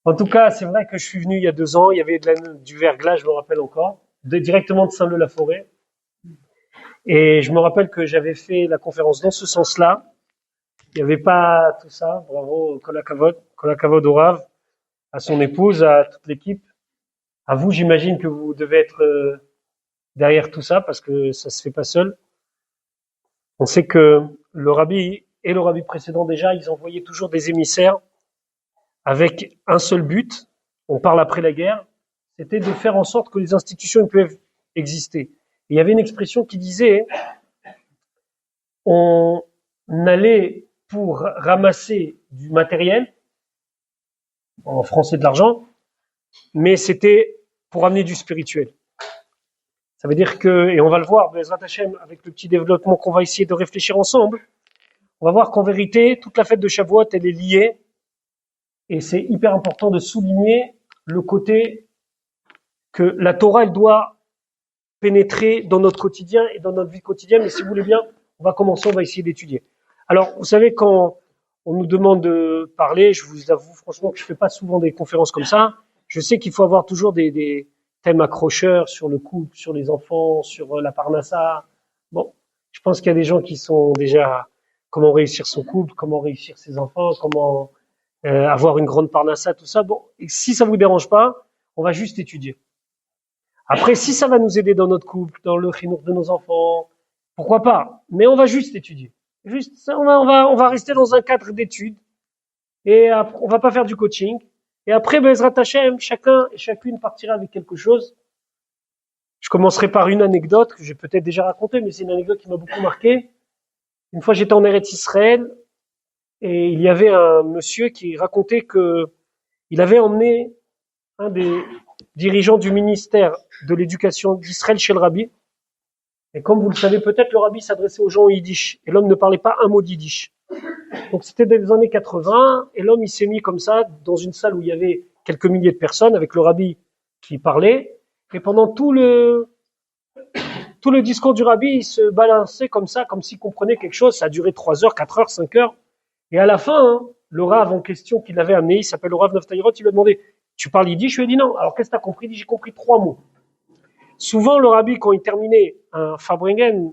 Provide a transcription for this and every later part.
En tout cas, c'est vrai que je suis venu il y a 2 ans. Il y avait du verglas, je me rappelle encore, directement de Saint-Leu-la-Forêt. Et je me rappelle que j'avais fait la conférence dans ce sens-là. Il n'y avait pas tout ça. Bravo, Kola Kavod au Rav, à son épouse, à toute l'équipe. À vous, j'imagine que vous devez être derrière tout ça parce que ça se fait pas seul. On sait que le rabbi et le rabbi précédent déjà, ils envoyaient toujours des émissaires avec un seul but. On parle après la guerre. C'était de faire en sorte que les institutions puissent exister. Et il y avait une expression qui disait on allait pour ramasser du matériel, en français de l'argent, mais c'était pour amener du spirituel. Ça veut dire que, et on va le voir, Bezrat Hashem, avec le petit développement qu'on va essayer de réfléchir ensemble, on va voir qu'en vérité, toute la fête de Shavuot, elle est liée, et c'est hyper important de souligner le côté que la Torah, elle doit pénétrer dans notre quotidien et dans notre vie quotidienne, mais si vous voulez bien, on va commencer, on va essayer d'étudier. Alors, vous savez, quand on nous demande de parler, je vous avoue franchement que je fais pas souvent des conférences comme ça. Je sais qu'il faut avoir toujours des thèmes accrocheurs sur le couple, sur les enfants, sur la parnassa. Bon, je pense qu'il y a des gens qui sont déjà comment réussir son couple, comment réussir ses enfants, comment avoir une grande parnassa, tout ça. Bon, et si ça vous dérange pas, on va juste étudier. Après, si ça va nous aider dans notre couple, dans le chinour de nos enfants, pourquoi pas? Mais on va juste étudier. Juste, on va rester dans un cadre d'études et après, on va pas faire du coaching. Et après, Bezrat Hashem, chacun et chacune partira avec quelque chose. Je commencerai par une anecdote que j'ai peut-être déjà racontée, mais c'est une anecdote qui m'a beaucoup marqué. Une fois, j'étais en Eretz Israël et il y avait un monsieur qui racontait que il avait emmené un des dirigeants du ministère de l'éducation d'Israël chez le rabbi. Et comme vous le savez peut-être, le rabbi s'adressait aux gens en yiddish. Et l'homme ne parlait pas un mot d'yiddish. Donc c'était dans les années 80, et l'homme il s'est mis comme ça, dans une salle où il y avait quelques milliers de personnes, avec le rabbi qui parlait. Et pendant tout le discours du rabbi, il se balançait comme ça, comme s'il comprenait quelque chose. Ça a duré 3 heures, 4 heures, 5 heures. Et à la fin, le rav en question qu'il avait amené, il s'appelle le rav Naftali Roth, il lui a demandé, tu parles yiddish? Je lui ai dit non. Alors qu'est-ce que tu as compris? Il dit, j'ai compris 3 mots. Souvent, le rabbi, quand il terminait un Fabringen,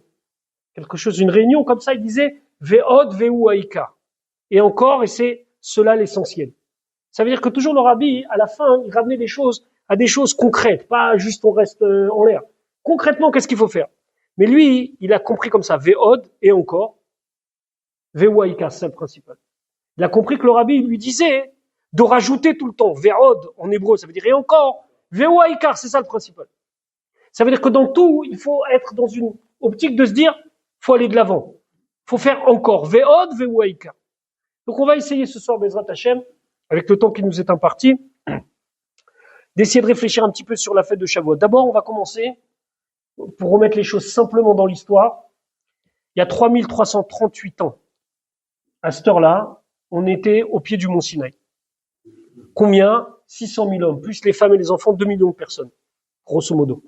quelque chose, une réunion comme ça, il disait Ve'od ve'u aika. Et encore, et c'est cela l'essentiel. Ça veut dire que toujours le rabbi, à la fin, il ramenait des choses à des choses concrètes, pas juste on reste en l'air. Concrètement, qu'est-ce qu'il faut faire? Mais lui, il a compris comme ça, Ve'od et encore, ve'u aika, c'est le principal. Il a compris que le rabbi lui disait de rajouter tout le temps Ve'od en hébreu, ça veut dire et encore, ve'u aika, c'est ça le principal. Ça veut dire que dans tout, il faut être dans une optique de se dire, faut aller de l'avant. Faut faire encore. Ve'od, ve'uaika. Donc on va essayer ce soir, Bezrat Hashem, avec le temps qui nous est imparti, d'essayer de réfléchir un petit peu sur la fête de Shavuot. D'abord, on va commencer, pour remettre les choses simplement dans l'histoire. Il y a 3338 ans, à cette heure-là, on était au pied du mont Sinaï. Combien? 600 000 hommes, plus les femmes et les enfants, 2 millions de personnes, grosso modo.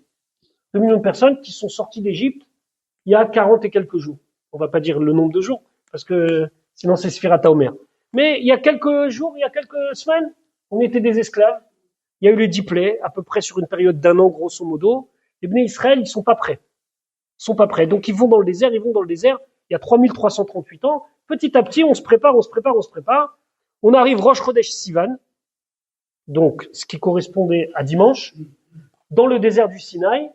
2 millions de personnes qui sont sorties d'Égypte il y a 40 et quelques jours. On va pas dire le nombre de jours, parce que sinon c'est Sfirat HaOmer. Mais il y a quelques jours, il y a quelques semaines, on était des esclaves. Il y a eu les 10 plaies, à peu près sur une période d'un an, grosso modo. Les Bnei Israël, ils sont pas prêts. Ils sont pas prêts. Donc ils vont dans le désert, Il y a 3338 ans. Petit à petit, on se prépare. On arrive Rosh Chodesh Sivan, donc ce qui correspondait à dimanche, dans le désert du Sinaï.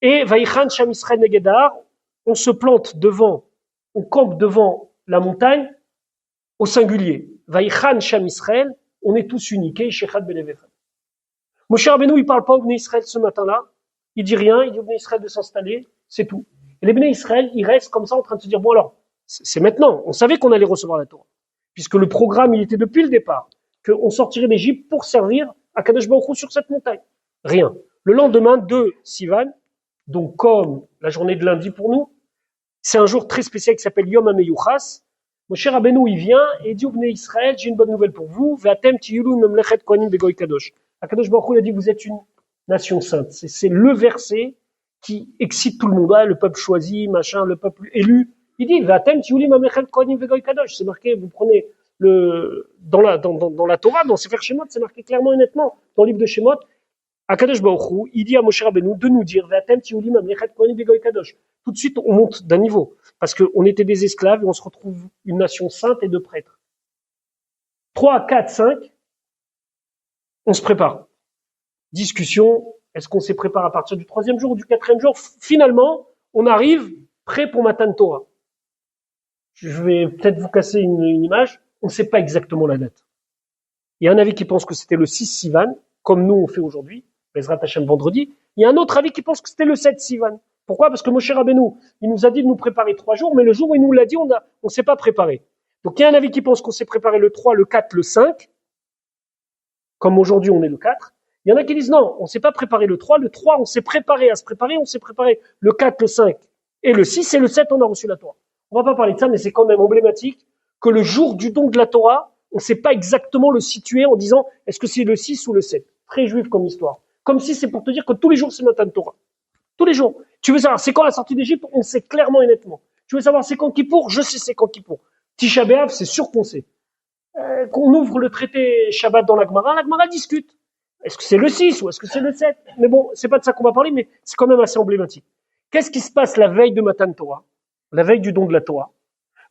Et Vaïchan Sham Israël Negedar, on se plante devant, on campe devant la montagne au singulier. Vaïchan Sham Israël, on est tous unis. Shechad Belevechad. Moshe Rabbeinu, il parle pas aux Bnei Israël ce matin-là. Il dit rien, il dit aux Bnei Israël de s'installer, c'est tout. Et les Bnei Israël, ils restent comme ça en train de se dire, bon alors, c'est maintenant. On savait qu'on allait recevoir la Torah. Puisque le programme, il était depuis le départ, qu'on sortirait d'Égypte pour servir à Kadosh Baruch Hu sur cette montagne. Rien. Le lendemain de Sivan, donc comme la journée de lundi pour nous, c'est un jour très spécial qui s'appelle Yom HaMeyuchas. Moshe Rabbeinu, il vient et il dit au Bnei Israël, j'ai une bonne nouvelle pour vous, Ve'atem tiyulu memlechet kohanim begoy kadosh. Akadosh Baruch Hu a dit, vous êtes une nation sainte. C'est le verset qui excite tout le monde. Ah, le peuple choisi, machin, le peuple élu. Il dit, Ve'atem tiyulu memlechet kohanim begoy kadosh. C'est marqué, vous prenez dans la Torah, dans Sefer Shemot, c'est marqué clairement et nettement, dans le livre de Shemot, Akadosh Baruch Hu, il dit à Moshe Rabbeinu de nous dire, Ve'atem tiulim amlechet kohanim begoy kadosh. Tout de suite, on monte d'un niveau. Parce qu'on était des esclaves et on se retrouve une nation sainte et de prêtres. 3, 4, 5, on se prépare. Discussion, est-ce qu'on s'y prépare à partir du 3e jour ou du 4e jour? Finalement, on arrive prêt pour Matan Torah. Je vais peut-être vous casser une image. On ne sait pas exactement la date. Il y a un avis qui pense que c'était le 6 Sivan, comme nous on fait aujourd'hui, Bezrat Hashem vendredi. Il y a un autre avis qui pense que c'était le 7 Sivan. Pourquoi? Parce que Moshe Rabbeinu, il nous a dit de nous préparer 3 jours, mais le jour où il nous l'a dit, on s'est pas préparé. Donc il y a un avis qui pense qu'on s'est préparé le 3, le 4, le 5, comme aujourd'hui on est le 4. Il y en a qui disent non, on s'est pas préparé le 3, on s'est préparé à se préparer, on s'est préparé le 4, le 5 et le 6 et le 7 on a reçu la Torah. On va pas parler de ça, mais c'est quand même emblématique que le jour du don de la Torah, on sait pas exactement le situer en disant est-ce que c'est le 6 ou le 7. Très juif comme histoire. Comme si c'est pour te dire que tous les jours c'est Matan Torah. Tous les jours. Tu veux savoir c'est quand la sortie d'Égypte? On sait clairement et nettement. Tu veux savoir c'est quand Kippour? Je sais c'est quand Kippour. Tisha B'Av, c'est sûr qu'on sait. Qu'on ouvre le traité Shabbat dans la Gemara discute. Est-ce que c'est le 6 ou est-ce que c'est le 7? Mais bon, c'est pas de ça qu'on va parler, mais c'est quand même assez emblématique. Qu'est-ce qui se passe la veille de Matan Torah? La veille du don de la Torah.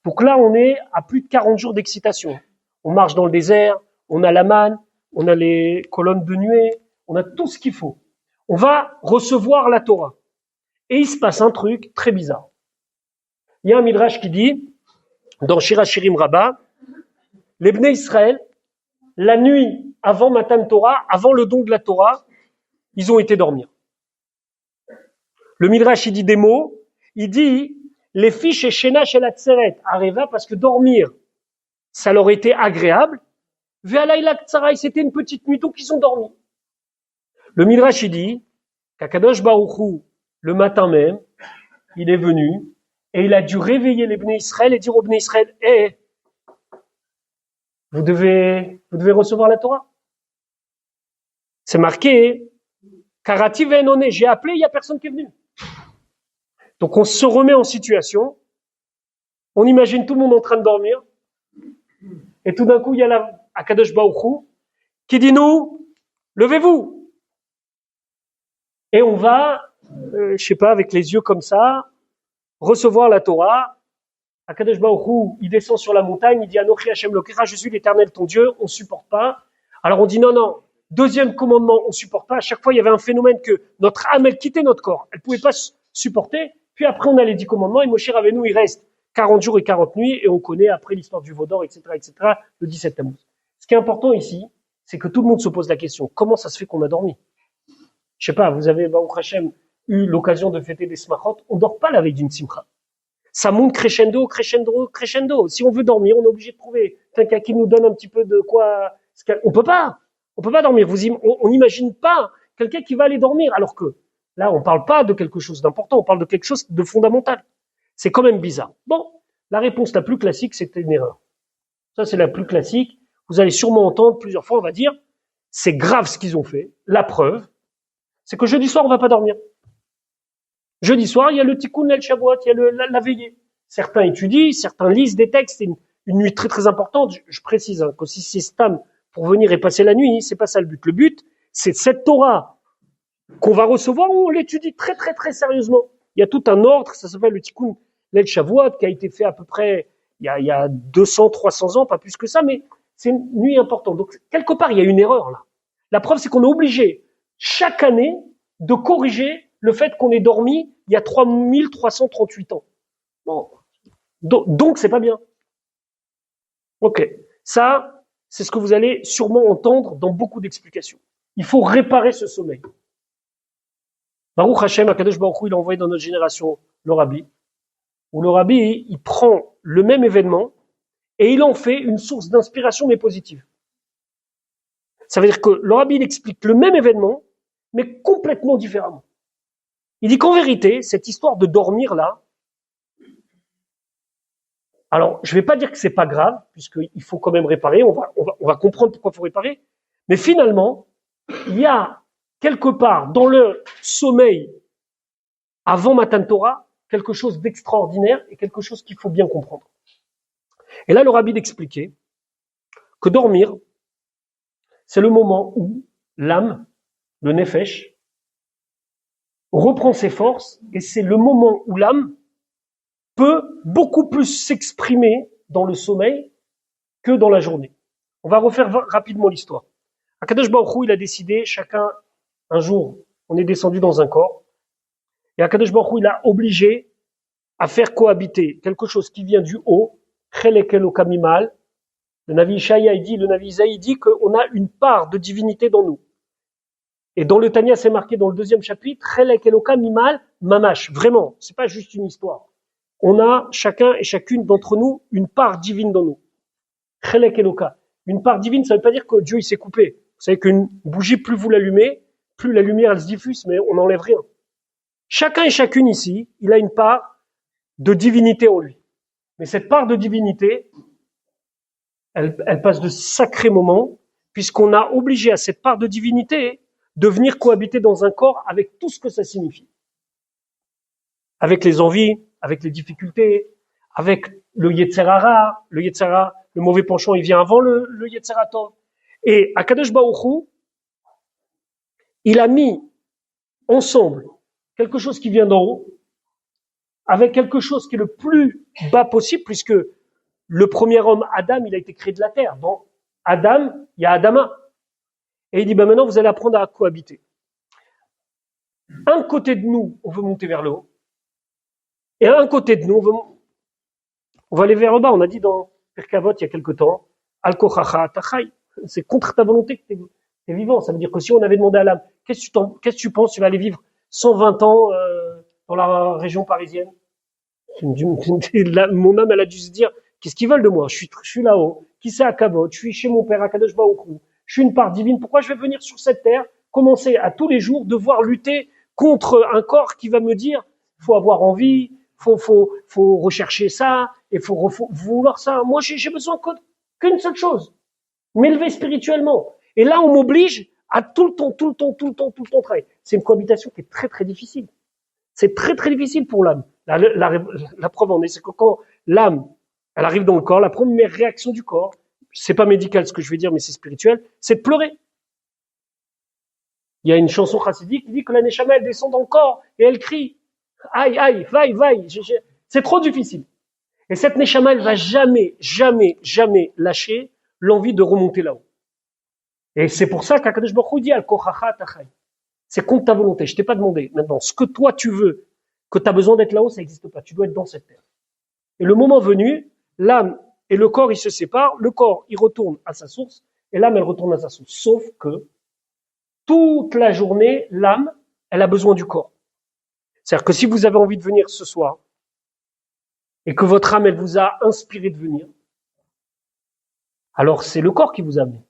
Donc là, on est à plus de 40 jours d'excitation. On marche dans le désert, on a la manne, on a les colonnes de nuée, on a tout ce qu'il faut. On va recevoir la Torah. Et il se passe un truc très bizarre. Il y a un midrash qui dit, dans Shir Hashirim Rabbah, les Bnei Israël, la nuit avant Matan Torah, avant le don de la Torah, ils ont été dormir. Le midrash, il dit des mots, il dit, les fiches et Shena chez la Tseret, Areva, parce que dormir, ça leur était agréable. Ve'alayla Ktsarai, c'était une petite nuit, donc ils ont dormi. Le midrash, il dit, qu'Akadosh Baruch Hu, le matin même, il est venu, et il a dû réveiller les Bnei Israël et dire aux Bnei Israël, vous devez recevoir la Torah. C'est marqué, Karati ve'enoné, j'ai appelé, il y a personne qui est venu. Donc on se remet en situation, on imagine tout le monde en train de dormir, et tout d'un coup, il y a la Akadosh Baruch Hu qui dit nous, levez-vous. Et on va, je sais pas, avec les yeux comme ça, recevoir la Torah. Akadosh Baruch Hu, il descend sur la montagne, il dit Anochi Hashem Lokecha, je suis l'Éternel ton Dieu, on supporte pas. Alors on dit non. Deuxième commandement, on supporte pas. À chaque fois, il y avait un phénomène que notre âme, elle quittait notre corps. Elle pouvait pas supporter. Puis après, on a les 10 commandements et Moshe Rabbeinu, il reste 40 jours et 40 nuits et on connaît après l'histoire du Vaudor, etc., le 17 Tammuz. Ce qui est important ici, c'est que tout le monde se pose la question, comment ça se fait qu'on a dormi? Je sais pas, vous avez, Baruch Hashem, eu l'occasion de fêter des smachot, on dort pas la veille d'une simcha. Ça monte crescendo. Si on veut dormir, on est obligé de trouver quelqu'un qui nous donne un petit peu de quoi. On peut pas dormir. On n'imagine pas quelqu'un qui va aller dormir, alors que là, on parle pas de quelque chose d'important, on parle de quelque chose de fondamental. C'est quand même bizarre. Bon, la réponse la plus classique, c'était une erreur. Ça, c'est la plus classique. Vous allez sûrement entendre plusieurs fois, on va dire, c'est grave ce qu'ils ont fait. La preuve, c'est que jeudi soir, on va pas dormir. Jeudi soir, il y a le Tikkun Leil Shavuot, il y a la veillée. Certains étudient, certains lisent des textes. C'est une nuit très très importante. Je précise que si c'est stam pour venir et passer la nuit, c'est pas ça le but. Le but, c'est cette Torah qu'on va recevoir, on l'étudie très très très sérieusement. Il y a tout un ordre, ça s'appelle le Tikkun Leil Shavuot, qui a été fait à peu près il y a 200, 300 ans, pas plus que ça, mais c'est une nuit importante. Donc quelque part, il y a une erreur là. La preuve, c'est qu'on est obligé chaque année de corriger le fait qu'on ait dormi il y a 3338 ans. Bon. Donc, c'est pas bien. Ok. Ça, c'est ce que vous allez sûrement entendre dans beaucoup d'explications. Il faut réparer ce sommeil. Baruch Hashem, Akadosh Baruch Hu, il a envoyé dans notre génération le Rabbi, où le Rabbi, il prend le même événement et il en fait une source d'inspiration mais positive. Ça veut dire que le Rabbi, il explique le même événement, mais complètement différemment. Il dit qu'en vérité, cette histoire de dormir là, alors je vais pas dire que c'est pas grave, puisqu'il faut quand même réparer, on va comprendre pourquoi il faut réparer, mais finalement, il y a quelque part dans le sommeil avant Matan Torah, quelque chose d'extraordinaire et quelque chose qu'il faut bien comprendre. Et là, le Rabbi d'expliquer que dormir, c'est le moment où l'âme, le nefesh, reprend ses forces et c'est le moment où l'âme peut beaucoup plus s'exprimer dans le sommeil que dans la journée. On va refaire rapidement l'histoire. Akadosh Baruch Hu, il a décidé, chacun, un jour, on est descendu dans un corps, et Akadosh Baruch Hu, il a obligé à faire cohabiter quelque chose qui vient du haut, Chelek Eloka Mimal. Le Navi Ishaïa, il dit, le Navi Isaïe dit qu'on a une part de divinité dans nous. Et dans le Tanya, c'est marqué dans le 2e chapitre, Chelek Eloka Mimal Mamash. Vraiment, c'est pas juste une histoire. On a chacun et chacune d'entre nous une part divine dans nous. Chelek Eloka. Une part divine, ça veut pas dire que Dieu il s'est coupé. Vous savez qu'une bougie, plus vous l'allumez, plus la lumière elle se diffuse, mais on n'enlève rien. Chacun et chacune ici, il a une part de divinité en lui. Mais cette part de divinité, elle passe de sacrés moments, puisqu'on a obligé à cette part de divinité de venir cohabiter dans un corps avec tout ce que ça signifie. Avec les envies, avec les difficultés, avec le Yetzer Hara, le mauvais penchant, il vient avant le Yetzer Tov. Et Akadosh Baruch Hu, il a mis ensemble quelque chose qui vient d'en haut, avec quelque chose qui est le plus bas possible, puisque le premier homme, Adam, il a été créé de la terre. Dans Adam, il y a Adama. Et il dit, maintenant, vous allez apprendre à cohabiter. Un côté de nous, on veut monter vers le haut. Et un côté de nous, on va aller vers le bas. On a dit dans Pirkavot, il y a quelque temps, Al-Kochacha Tachai. C'est contre ta volonté que tu es vivant. Ça veut dire que si on avait demandé à l'âme, qu'est-ce que tu penses, tu vas aller vivre 120 ans dans la région parisienne? Mon âme, elle a dû se dire, qu'est-ce qu'ils veulent de moi? Je suis là-haut. Qui c'est à Kavod? Je suis chez mon père, à Kadosh Baruch Hu. Je suis une part divine. Pourquoi je vais venir sur cette terre, commencer à tous les jours devoir lutter contre un corps qui va me dire, faut avoir envie, faut rechercher ça, et faut vouloir ça. Moi, j'ai besoin qu'une seule chose. M'élever spirituellement. Et là, on m'oblige à tout le temps travailler. C'est une cohabitation qui est très, très difficile. C'est très, très difficile pour l'âme. La preuve en est, c'est que quand l'âme, elle arrive dans le corps, la première réaction du corps, c'est pas médical ce que je vais dire, mais c'est spirituel, c'est de pleurer. Il y a une chanson chassidique qui dit que la neshama, elle descend dans le corps et elle crie. Aïe, aïe, vaille. C'est trop difficile. Et cette neshama, elle va jamais lâcher l'envie de remonter là-haut. Et c'est pour ça qu'Akadosh Baruch Hu dit Al-Kochacha Tachai. C'est contre ta volonté. Je t'ai pas demandé. Maintenant, ce que toi tu veux, que tu as besoin d'être là-haut, ça n'existe pas. Tu dois être dans cette terre. Et le moment venu, l'âme et le corps, ils se séparent. Le corps, il retourne à sa source. Et l'âme, elle retourne à sa source. Sauf que, toute la journée, l'âme, elle a besoin du corps. C'est-à-dire que si vous avez envie de venir ce soir, et que votre âme, elle vous a inspiré de venir, alors c'est le corps qui vous a amené.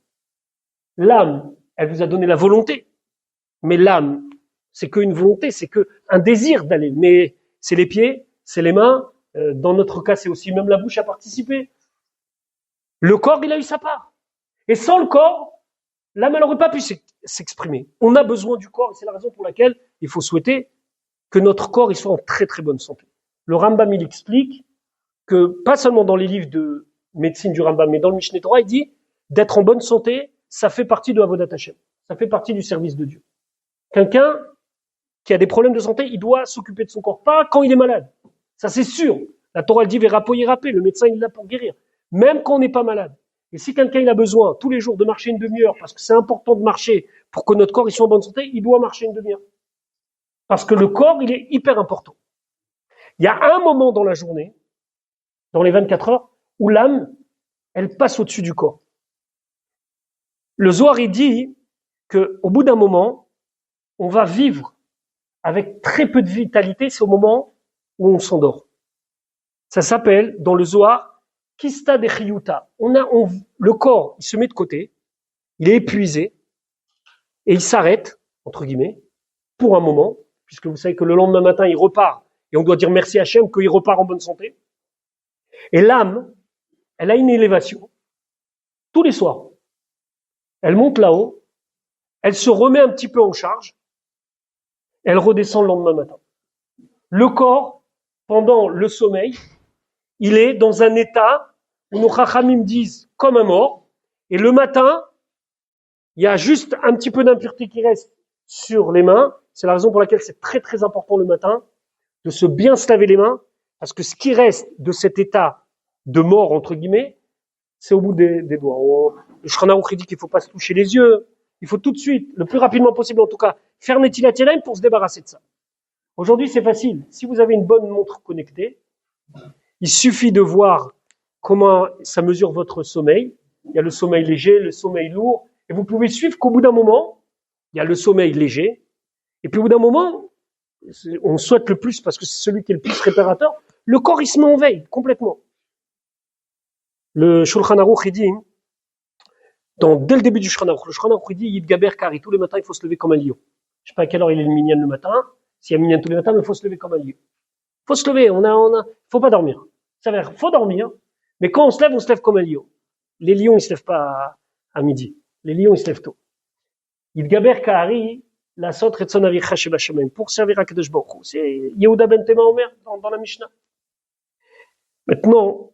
L'âme, elle vous a donné la volonté. Mais l'âme, c'est qu'une volonté, c'est qu'un désir d'aller. Mais c'est les pieds, c'est les mains. Dans notre cas, c'est aussi même la bouche à participer. Le corps, il a eu sa part. Et sans le corps, l'âme, elle n'aurait pas pu s'exprimer. On a besoin du corps, et c'est la raison pour laquelle il faut souhaiter que notre corps il soit en très très bonne santé. Le Rambam, il explique que, pas seulement dans les livres de médecine du Rambam, mais dans le Mishneh Torah, il dit d'être en bonne santé, ça fait partie de Avodat Hashem. Ça fait partie du service de Dieu. Quelqu'un qui a des problèmes de santé, il doit s'occuper de son corps, pas quand il est malade. Ça, c'est sûr. La Torah, elle dit, Verapo yirapé, le médecin, il est là pour guérir. Même quand on n'est pas malade. Et si quelqu'un, il a besoin, tous les jours, de marcher une demi-heure, parce que c'est important de marcher pour que notre corps, il soit en bonne santé, il doit marcher une demi-heure. Parce que le corps, il est hyper important. Il y a un moment dans la journée, dans les 24 heures, où l'âme, elle passe au-dessus du corps. Le Zohar, il dit qu'au bout d'un moment, on va vivre avec très peu de vitalité, c'est au moment où on s'endort. Ça s'appelle, dans le Zohar, Kista de Chiyuta. Le corps, il se met de côté, il est épuisé, et il s'arrête, entre guillemets, pour un moment, puisque vous savez que le lendemain matin, il repart, et on doit dire merci à Hachem qu'il repart en bonne santé. Et l'âme, elle a une élévation, tous les soirs. Elle monte là-haut, elle se remet un petit peu en charge, elle redescend le lendemain matin. Le corps, pendant le sommeil, il est dans un état où nos chachamim disent comme un mort, Et le matin, il y a juste un petit peu d'impureté qui reste sur les mains. C'est la raison pour laquelle c'est très très important le matin de se bien se laver les mains, parce que ce qui reste de cet état de mort, entre guillemets, c'est au bout des doigts. Le Shulchan Aruch dit qu'il ne faut pas se toucher les yeux. Il faut tout de suite, le plus rapidement possible en tout cas, faire Netilat Yadayim pour se débarrasser de ça. Aujourd'hui, c'est facile. Si vous avez une bonne montre connectée, il suffit de voir comment ça mesure votre sommeil. Il y a le sommeil léger, le sommeil lourd, et vous pouvez suivre qu'au bout d'un moment, il y a le sommeil léger, et puis au bout d'un moment, on souhaite le plus parce que c'est celui qui est le plus réparateur, le corps il se met en veille complètement. Le Shulchan Aruch il dit, dès le début du Shulchan Aruch, le Shulchan Aruch il dit Yidgaber Kari, tous les matins il faut se lever comme un lion. Je sais pas à quelle heure il est le minyan le matin, s'il y a minyan tous les matins, mais il faut se lever comme un lion. Il faut se lever, faut pas dormir. Ça veut dire, faut dormir, mais quand on se lève comme un lion. Les lions ils se lèvent pas à midi, les lions ils se lèvent tôt. Yidgaber Kari, la sot retzon avicha shebashamayim, pour servir à Kadosh Baruch Hu. C'est Yehuda ben Tema Omer dans la Mishnah. Maintenant,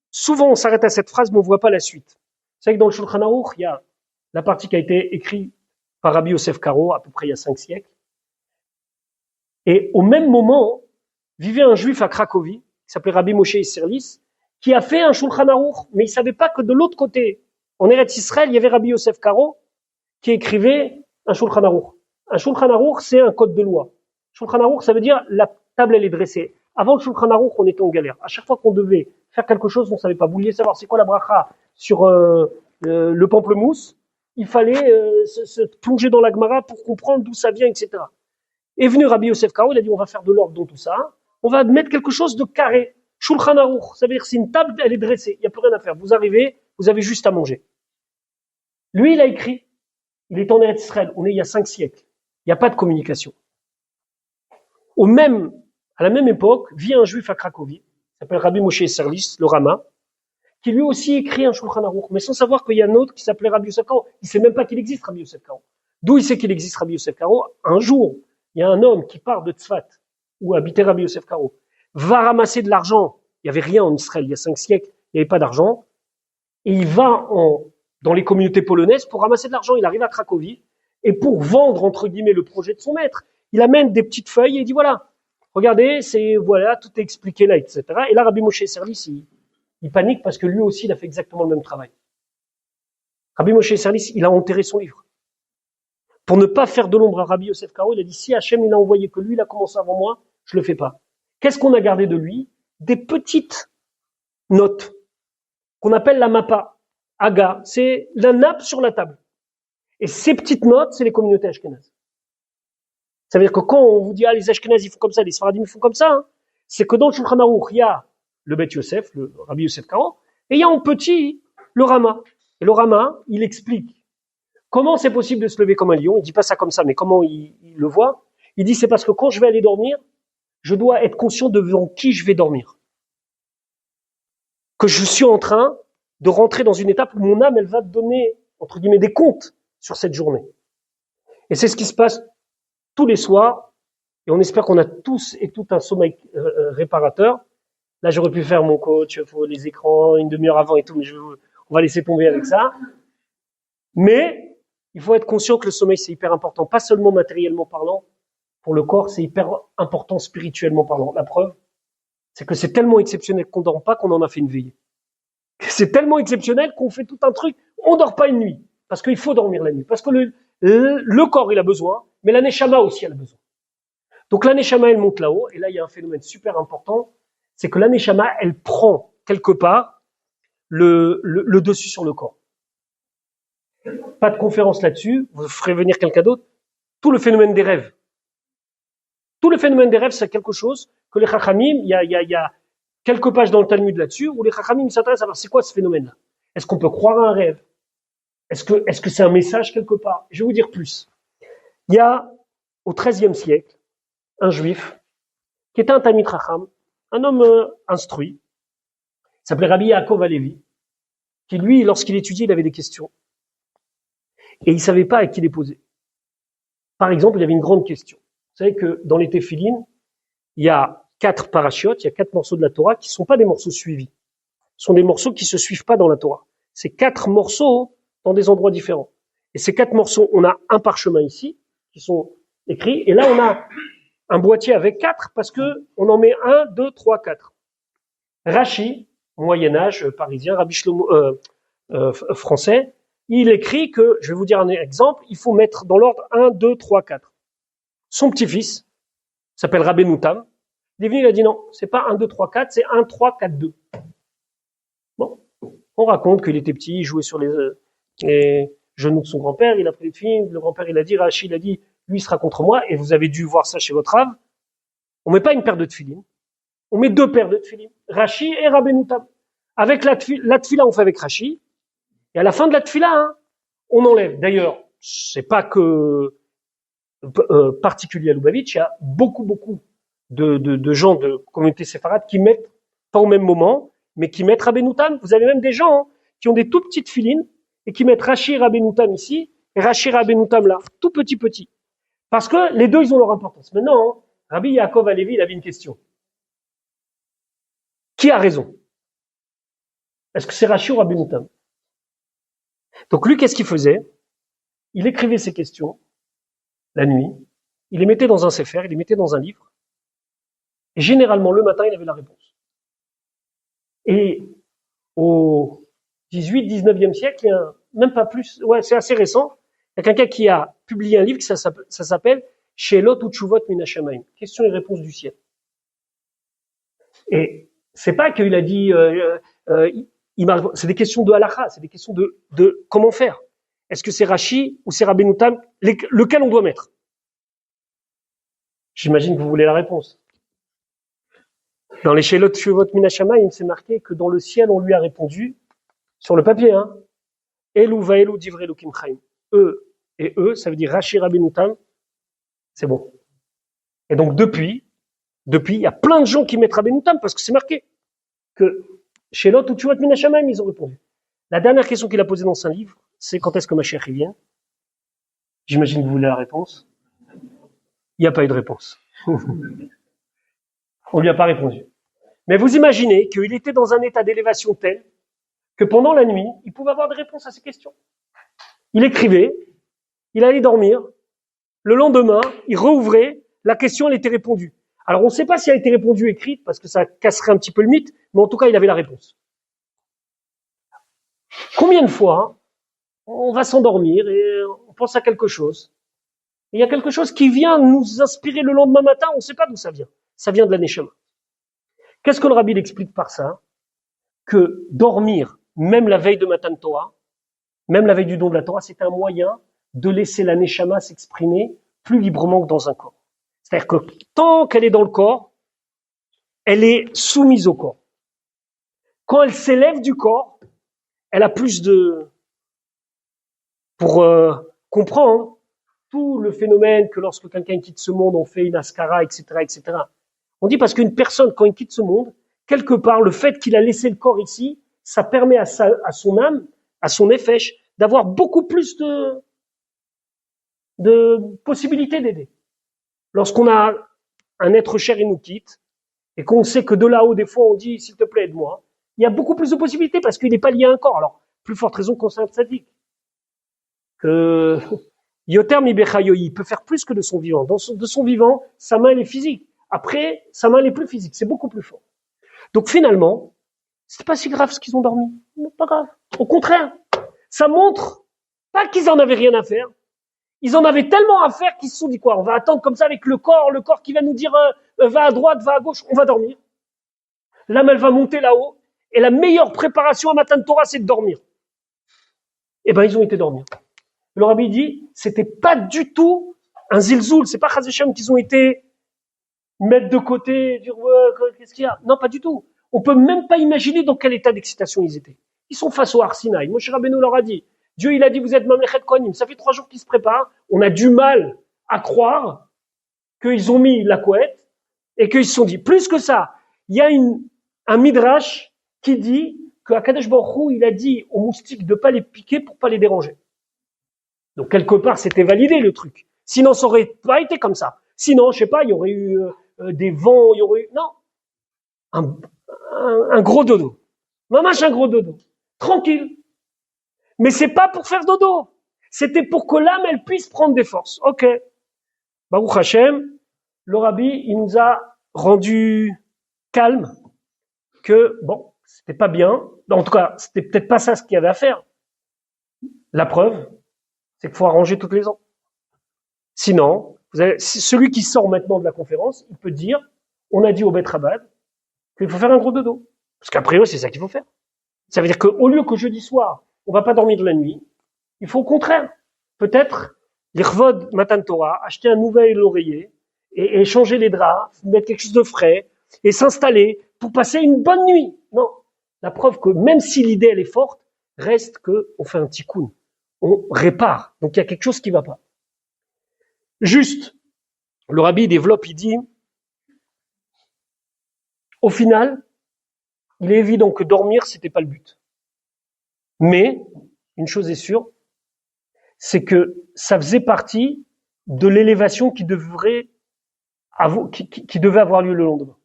souvent on s'arrête à cette phrase, mais on voit pas la suite. C'est vrai que dans le Shulchan Aruch, il y a la partie qui a été écrite par Rabbi Yosef Karo, à peu près il y a 5 siècles. Et au même moment, vivait un juif à Cracovie, qui s'appelait Rabbi Moshe Isserlis, qui a fait un Shulchan Aruch, mais il savait pas que de l'autre côté, en Eretz Israël, il y avait Rabbi Yosef Karo, qui écrivait un Shulchan Aruch. Un Shulchan Aruch, c'est un code de loi. Shulchan Aruch, ça veut dire la table, elle est dressée. Avant le Shulchan Aruch, on était en galère. À chaque fois qu'on devait faire quelque chose, on savait pas. Vous vouliez savoir c'est quoi la bracha sur le pamplemousse, il fallait se plonger dans la Gemara pour comprendre d'où ça vient, etc. Est venu Rabbi Yosef Karo, il a dit on va faire de l'ordre dans tout ça, on va mettre quelque chose de carré. Shulchan Aruch, ça veut dire c'est une table, elle est dressée, il n'y a plus rien à faire. Vous arrivez, vous avez juste à manger. Lui, il a écrit, il est en Eretz Israël, on est il y a 5 siècles. Il n'y a pas de communication. À la même époque, vit un juif à Cracovie, qui s'appelle Rabbi Moshe Isserlis, le Rama, qui lui aussi écrit un Shulchan Aruch, mais sans savoir qu'il y a un autre qui s'appelait Rabbi Yosef Karo. Il ne sait même pas qu'il existe Rabbi Yosef Karo. D'où il sait qu'il existe Rabbi Yosef Karo? Un jour, il y a un homme qui part de Tzfat, où habitait Rabbi Yosef Karo, va ramasser de l'argent. Il n'y avait rien en Israël, il y a 5 siècles, il n'y avait pas d'argent. Et il va dans les communautés polonaises pour ramasser de l'argent. Il arrive à Cracovie, et pour vendre, entre guillemets, le projet de son maître, il amène des petites feuilles et il dit voilà, regardez, voilà, tout est expliqué là, etc. Et là, Rabbi Moshe Isserlis, il panique parce que lui aussi, il a fait exactement le même travail. Rabbi Moshe Isserlis, il a enterré son livre. Pour ne pas faire de l'ombre à Rabbi Yosef Karo, il a dit si Hachem il a envoyé que lui, il a commencé avant moi, je le fais pas. Qu'est-ce qu'on a gardé de lui? Des petites notes qu'on appelle la mappa, Aga, c'est la nappe sur la table. Et ces petites notes, c'est les communautés ashkénazes. Ça veut dire que quand on vous dit les ashkénazes ils font comme ça, les sfaradim ils font comme ça, c'est que dans le Shulchan Aruch, il y a le Beth Yosef, le Rabbi Yosef Karo, et il y a en petit le Rama. Et le Rama, il explique comment c'est possible de se lever comme un lion. Il dit pas ça comme ça, mais comment il le voit. Il dit c'est parce que quand je vais aller dormir, je dois être conscient devant qui je vais dormir. Que je suis en train de rentrer dans une étape où mon âme, elle va donner, entre guillemets, des comptes sur cette journée. Et c'est ce qui se passe tous les soirs, et on espère qu'on a tous et tout un sommeil réparateur. Là, j'aurais pu faire mon coach, les écrans, une demi-heure avant et tout, mais on va laisser tomber avec ça. Mais il faut être conscient que le sommeil, c'est hyper important, pas seulement matériellement parlant, pour le corps, c'est hyper important spirituellement parlant. La preuve, c'est que c'est tellement exceptionnel qu'on ne dort pas qu'on en a fait une veillée. C'est tellement exceptionnel qu'on fait tout un truc, on ne dort pas une nuit, parce qu'il faut dormir la nuit, parce que le corps, il a besoin, mais la neshama aussi, elle a besoin. Donc la neshama, elle monte là-haut, et là, il y a un phénomène super important, c'est que la neshama, elle prend quelque part le dessus sur le corps. Pas de conférence là-dessus, vous ferez venir quelqu'un d'autre. Tout le phénomène des rêves. Tout le phénomène des rêves, c'est quelque chose que les Chachamim, il y a quelques pages dans le Talmud là-dessus, où les Chachamim s'intéressent à voir c'est quoi ce phénomène-là. Est-ce qu'on peut croire à un rêve? Est-ce que c'est un message quelque part? Je vais vous dire plus. Il y a, au XIIIe siècle, un juif, qui était un Talmid Chacham, un homme instruit, il s'appelait Rabbi Yaakov Alevi, qui lui, lorsqu'il étudiait, il avait des questions. Et il savait pas à qui les poser. Par exemple, il y avait une grande question. Vous savez que dans les téphilines, il y a 4 parachiotes, il y a 4 morceaux de la Torah qui ne sont pas des morceaux suivis. Ce sont des morceaux qui se suivent pas dans la Torah. c'est 4 morceaux dans des endroits différents. Et ces 4 morceaux, on a un parchemin ici, qui sont écrits, et là on a un boîtier avec 4 parce que on en met 1, 2, 3, 4. Rachi, Moyen-Âge parisien, Rabbi Shlomo, français, il écrit que, je vais vous dire un exemple, il faut mettre dans l'ordre 1, 2, 3, 4. Son petit-fils s'appelle Rabbeinu Tam. Il est venu, il a dit non, c'est pas 1, 2, 3, 4, c'est 1, 3, 4, 2. Bon, on raconte qu'il était petit, il jouait sur les genoux de son grand-père, il a pris les filles, le grand-père il a dit, Rachi il a dit, lui il sera contre moi, et vous avez dû voir ça chez votre Rav. On met pas une paire de tefilines, on met 2 paires de tefilines, Rachi et Rabbeinu Tam. Avec la tefila, on fait avec Rachi, et à la fin de la tefila, hein, on enlève. D'ailleurs, c'est pas que particulier à Lubavitch, il y a beaucoup de gens de communauté séfarade qui mettent, pas au même moment, mais qui mettent Rabbeinu Tam. Vous avez même des gens hein, qui ont des tout petites filines et qui mettent Rachi et Rabbeinu Tam ici et Rachi et Rabbeinu Tam là, tout petit. Parce que les deux, ils ont leur importance. Maintenant, hein, Rabbi Yaakov Alevi, il avait une question. Qui a raison? Est-ce que c'est Rachi ou Rabbeinu Tam? Donc lui, qu'est-ce qu'il faisait? Il écrivait ses questions la nuit, il les mettait dans un sefer, il les mettait dans un livre, et généralement le matin, il avait la réponse. Et au 18, 19e siècle, il y a même pas plus, ouais, c'est assez récent, il y a quelqu'un qui a publié un livre, ça s'appelle Sheelot Utshuvot Min Hashamayim, questions et réponses du ciel. Et c'est pas qu'il a dit, c'est des questions de halakha, c'est des questions de comment faire. Est-ce que c'est Rachi ou c'est Rabbeinu Tam, lequel on doit mettre? J'imagine que vous voulez la réponse. Dans les Sheelot Utshuvot Min Hashamayim, c'est marqué que dans le ciel, on lui a répondu, sur le papier, hein, Elu vaelu divrei Elokim chaim. Eux et eux, ça veut dire Rachi Rabbeinu Tam, c'est bon. Et donc depuis, il y a plein de gens qui mettent Rabbeinu Tam parce que c'est marqué que Sheelot Utshuvot Min Hashamayim, ils ont répondu. La dernière question qu'il a posée dans son livre, c'est quand est-ce que Mashiach y vient? J'imagine que vous voulez la réponse. Il n'y a pas eu de réponse. On lui a pas répondu. Mais vous imaginez qu'il était dans un état d'élévation tel que pendant la nuit, il pouvait avoir des réponses à ces questions. Il écrivait, il allait dormir, le lendemain, il rouvrait, la question elle était répondue. Alors on ne sait pas si elle a été répondue écrite, parce que ça casserait un petit peu le mythe, mais en tout cas il avait la réponse. Combien de fois on va s'endormir et on pense à quelque chose, et il y a quelque chose qui vient nous inspirer le lendemain matin, on ne sait pas d'où ça vient. Ça vient de la Neshama. Qu'est-ce que le Rabbi explique par ça? Que dormir, même la veille de Matan Torah, même la veille du don de la Torah, c'est un moyen de laisser la Neshama s'exprimer plus librement que dans un corps. C'est-à-dire que tant qu'elle est dans le corps, elle est soumise au corps. Quand elle s'élève du corps, elle a plus de... Pour comprendre tout le phénomène que lorsque quelqu'un quitte ce monde, on fait une askara, etc., etc. On dit parce qu'une personne, quand il quitte ce monde, quelque part, le fait qu'il a laissé le corps ici, ça permet à son âme, à son nefesh, d'avoir beaucoup plus de possibilités d'aider. Lorsqu'on a un être cher, il nous quitte, et qu'on sait que de là-haut, des fois, on dit, s'il te plaît, aide-moi, il y a beaucoup plus de possibilités parce qu'il n'est pas lié à un corps. Alors, plus forte raison qu'on c'est un tzaddik. Que Yoter mi bechayoyi, il peut faire plus que de son vivant. De son vivant, sa main, elle est physique. Après, sa main, elle est plus physique. C'est beaucoup plus fort. Donc, finalement, c'est pas si grave ce qu'ils ont dormi. Non, pas grave. Au contraire, ça montre pas qu'ils en avaient rien à faire. Ils en avaient tellement à faire qu'ils se sont dit quoi? On va attendre comme ça avec le corps qui va nous dire va à droite, va à gauche, on va dormir. L'âme, elle va monter là-haut. Et la meilleure préparation à Matan Torah, c'est de dormir. Eh ben, ils ont été dormir. Le Rabbi dit, c'était pas du tout un zilzoul, c'est pas Chaz v'Shalom qu'ils ont été mettre de côté, dire qu'est-ce qu'il y a? Non, pas du tout. On peut même pas imaginer dans quel état d'excitation ils étaient. Ils sont face au Har Sinaï. Moshe Rabbeinu leur a dit, Dieu il a dit vous êtes Mamlechet Kohanim. Ça fait 3 jours qu'ils se préparent. On a du mal à croire qu'ils ont mis la couette et qu'ils se sont dit. Plus que ça, il y a un midrash qui dit que Akadosh Baruch Hu, il a dit aux moustiques de pas les piquer pour pas les déranger. Donc quelque part, c'était validé le truc. Sinon, ça aurait pas été comme ça. Sinon, je sais pas, il y aurait eu des vents, il y aurait eu... Non. Un gros dodo. Mamache un gros dodo. Tranquille. Mais c'est pas pour faire dodo. C'était pour que l'âme, elle puisse prendre des forces. Ok. Baruch Hashem, le rabbi, il nous a rendu calme que, bon, c'était pas bien. En tout cas, c'était peut-être pas ça ce qu'il y avait à faire. La preuve, c'est qu'il faut arranger toutes les ans. Sinon, celui qui sort maintenant de la conférence, il peut dire, on a dit au Bet Rabad qu'il faut faire un gros dodo. Parce qu'après eux, c'est ça qu'il faut faire. Ça veut dire qu'au lieu que jeudi soir, on va pas dormir de la nuit, il faut au contraire, peut-être, l'Irvod Matan Torah, acheter un nouvel oreiller, et changer les draps, mettre quelque chose de frais, et s'installer pour passer une bonne nuit. Non. La preuve que même si l'idée elle est forte, reste que on fait un tikkun. On répare. Donc il y a quelque chose qui va pas. Juste, le rabbi développe, il dit, au final, il est évident que dormir, c'était pas le but. Mais, une chose est sûre, c'est que ça faisait partie de l'élévation qui devait avoir lieu le lendemain.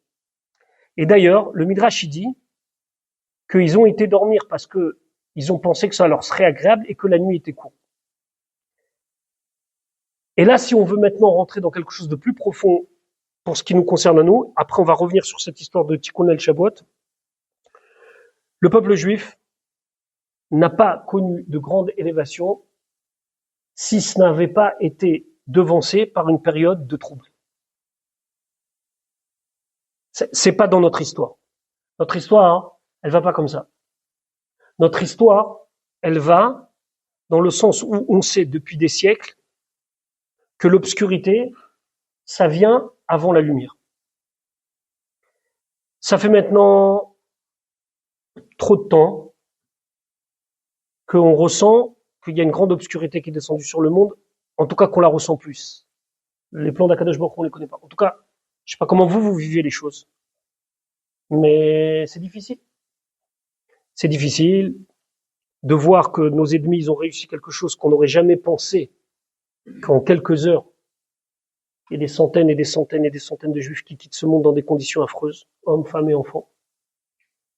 Et d'ailleurs, le Midrash il dit qu'ils ont été dormir parce que ils ont pensé que ça leur serait agréable et que la nuit était courte. Et là, si on veut maintenant rentrer dans quelque chose de plus profond pour ce qui nous concerne à nous, après on va revenir sur cette histoire de Tikkun el-Shavuot, le peuple juif n'a pas connu de grande élévation si ce n'avait pas été devancé par une période de trouble. C'est pas dans notre histoire. Notre histoire, elle va pas comme ça. Notre histoire, elle va dans le sens où on sait depuis des siècles que l'obscurité, ça vient avant la lumière. Ça fait maintenant trop de temps qu'on ressent qu'il y a une grande obscurité qui est descendue sur le monde, en tout cas qu'on la ressent plus. Les plans d'Akadosh Baruch Hu, on les connaît pas. En tout cas, je sais pas comment vous vivez les choses, mais c'est difficile. C'est difficile de voir que nos ennemis, ils ont réussi quelque chose qu'on n'aurait jamais pensé, qu'en quelques heures, il y a des centaines et des centaines et des centaines de juifs qui quittent ce monde dans des conditions affreuses, hommes, femmes et enfants.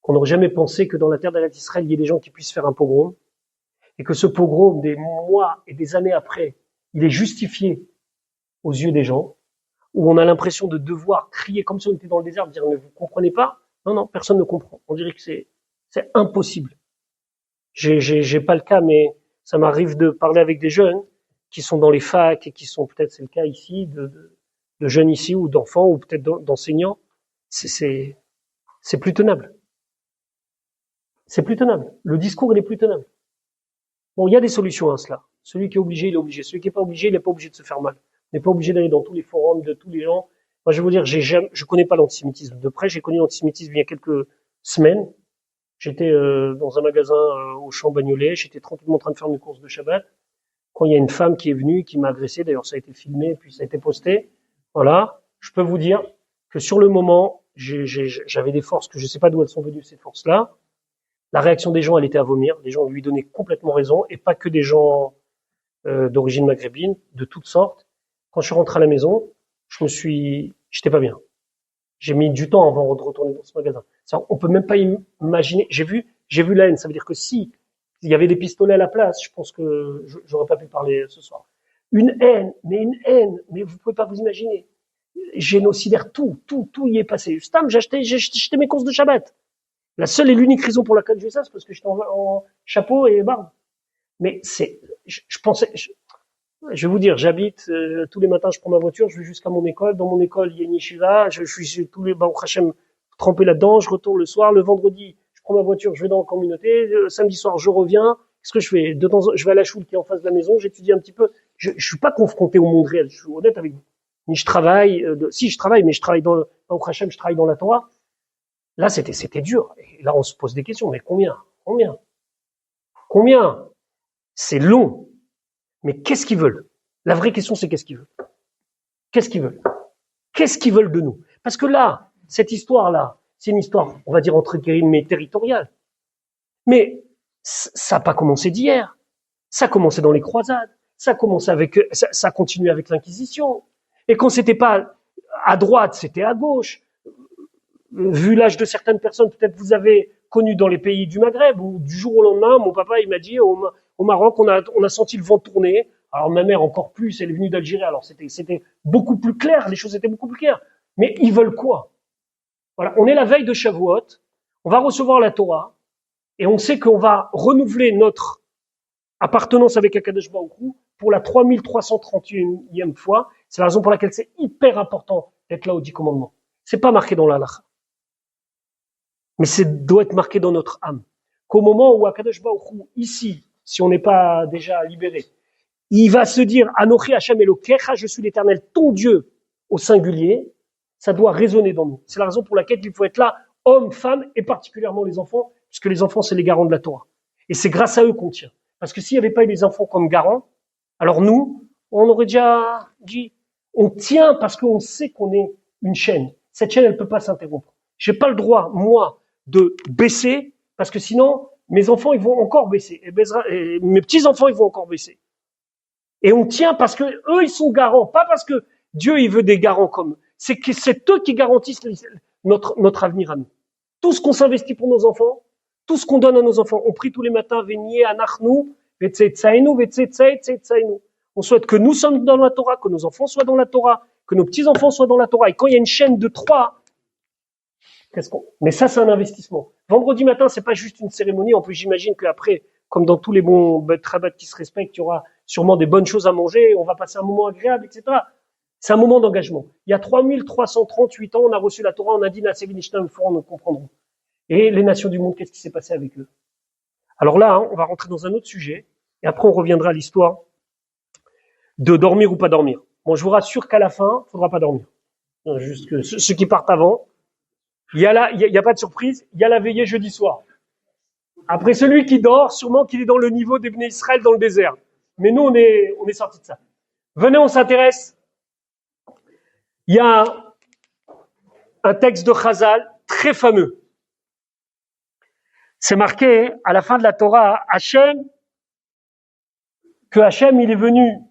Qu'on n'aurait jamais pensé que dans la terre d'Israël, il y ait des gens qui puissent faire un pogrom, et que ce pogrom, des mois et des années après, il est justifié aux yeux des gens, où on a l'impression de devoir crier comme si on était dans le désert, dire mais vous comprenez pas? Non, non, personne ne comprend. On dirait que c'est impossible. J'ai pas le cas, mais ça m'arrive de parler avec des jeunes qui sont dans les facs et qui sont peut-être, c'est le cas ici, de jeunes ici ou d'enfants ou peut-être d'enseignants. C'est plus tenable. C'est plus tenable. Le discours, il est plus tenable. Bon, il y a des solutions à cela. Celui qui est obligé, il est obligé. Celui qui est pas obligé, il n'est pas obligé de se faire mal. On n'est pas obligé d'aller dans tous les forums de tous les gens. Moi, je vais vous dire, je connais pas l'antisémitisme de près. J'ai connu l'antisémitisme il y a quelques semaines. J'étais dans un magasin au Champ Bagnolet. J'étais tranquillement en train de faire mes courses de Shabbat. Quand il y a une femme qui est venue, qui m'a agressé, d'ailleurs ça a été filmé, puis ça a été posté. Voilà. Je peux vous dire que sur le moment, j'avais des forces que je sais pas d'où elles sont venues, ces forces-là. La réaction des gens, elle était à vomir. Les gens lui donnaient complètement raison, et pas que des gens d'origine maghrébine, de toutes sortes. Quand je suis rentré à la maison, j'étais pas bien. J'ai mis du temps avant de retourner dans ce magasin. Ça, on peut même pas imaginer. J'ai vu la haine. Ça veut dire que si il y avait des pistolets à la place, je pense que j'aurais pas pu parler ce soir. Une haine, mais vous pouvez pas vous imaginer. Génocidaire, tout y est passé. Stam, j'ai acheté mes courses de Shabbat. La seule et l'unique raison pour laquelle je fais ça, c'est parce que j'étais en chapeau et barbe. Mais je pensais, je vais vous dire, j'habite, tous les matins, je prends ma voiture, je vais jusqu'à mon école. Dans mon école, il y a une yeshiva, je suis tous les, Baruch Hashem, trempé là-dedans, je retourne le soir, le vendredi, je prends ma voiture, je vais dans la communauté, samedi soir, je reviens. Qu'est-ce que je fais? De temps en temps, je vais à la choule qui est en face de la maison, j'étudie un petit peu. Je suis pas confronté au monde réel, je suis honnête avec vous. Ni je travaille, si je travaille, mais je travaille Baruch Hashem, je travaille dans la Torah. Là, c'était dur. Et là, on se pose des questions. Mais combien? C'est long. Mais qu'est-ce qu'ils veulent? La vraie question, c'est qu'est-ce qu'ils veulent? Qu'est-ce qu'ils veulent? Qu'est-ce qu'ils veulent de nous? Parce que là, cette histoire-là, c'est une histoire, on va dire entre guillemets, territoriale. Mais ça n'a pas commencé d'hier. Ça a commencé dans les croisades. Ça a continué avec l'Inquisition. Et quand c'était pas à droite, c'était à gauche. Vu l'âge de certaines personnes, peut-être vous avez connu dans les pays du Maghreb où du jour au lendemain, mon papa il m'a dit au Maroc on a senti le vent tourner. Alors ma mère encore plus, elle est venue d'Algérie, alors c'était beaucoup plus clair, les choses étaient beaucoup plus claires. Mais ils veulent quoi? Voilà, on est la veille de Shavuot, on va recevoir la Torah et on sait qu'on va renouveler notre appartenance avec Akadosh Baruch Hu pour la 3331e fois. C'est la raison pour laquelle c'est hyper important d'être là au 10 commandements. C'est pas marqué dans la halakha. Mais c'est doit être marqué dans notre âme. Qu'au moment où Akadosh Baruch Hu, ici, si on n'est pas déjà libéré, il va se dire Anochi Hashem Elokecha, je suis l'Éternel, ton Dieu, au singulier, ça doit résonner dans nous. C'est la raison pour laquelle il faut être là, hommes, femmes, et particulièrement les enfants, puisque les enfants, c'est les garants de la Torah. Et c'est grâce à eux qu'on tient. Parce que s'il n'y avait pas eu les enfants comme garants, alors nous, on aurait déjà dit, on tient parce qu'on sait qu'on est une chaîne. Cette chaîne, elle ne peut pas s'interrompre. J'ai pas le droit, moi, de baisser, parce que sinon, mes enfants, ils vont encore baisser. Et mes petits-enfants, ils vont encore baisser. Et on tient parce que eux, ils sont garants, pas parce que Dieu, il veut des garants comme eux. C'est que c'est eux qui garantissent notre avenir à nous. Tout ce qu'on s'investit pour nos enfants, tout ce qu'on donne à nos enfants, on prie tous les matins, Venier, Anachnu, Vetzetzainu, Vetzetzainu. On souhaite que nous sommes dans la Torah, que nos enfants soient dans la Torah, que nos petits-enfants soient dans la Torah. Et quand il y a une chaîne de 3, mais ça, c'est un investissement. Vendredi matin, c'est pas juste une cérémonie. En plus, j'imagine qu'après, comme dans tous les bons Trabat qui se respectent, il y aura sûrement des bonnes choses à manger, on va passer un moment agréable, etc. C'est un moment d'engagement. Il y a 3338 ans, on a reçu la Torah, on a dit Nasevinishna, le Forum, nous comprendrons. Et les nations du monde, qu'est-ce qui s'est passé avec eux? Alors là, on va rentrer dans un autre sujet, et après on reviendra à l'histoire de dormir ou pas dormir. Bon, je vous rassure qu'à la fin, il faudra pas dormir. Juste que ceux qui partent avant, il y a pas de surprise, il y a la veillée jeudi soir. Après celui qui dort, sûrement qu'il est dans le niveau des Bnei Israël dans le désert. Mais nous, on est sortis de ça. Venez, on s'intéresse. Il y a un texte de Chazal très fameux. C'est marqué à la fin de la Torah, que Hachem, il est venu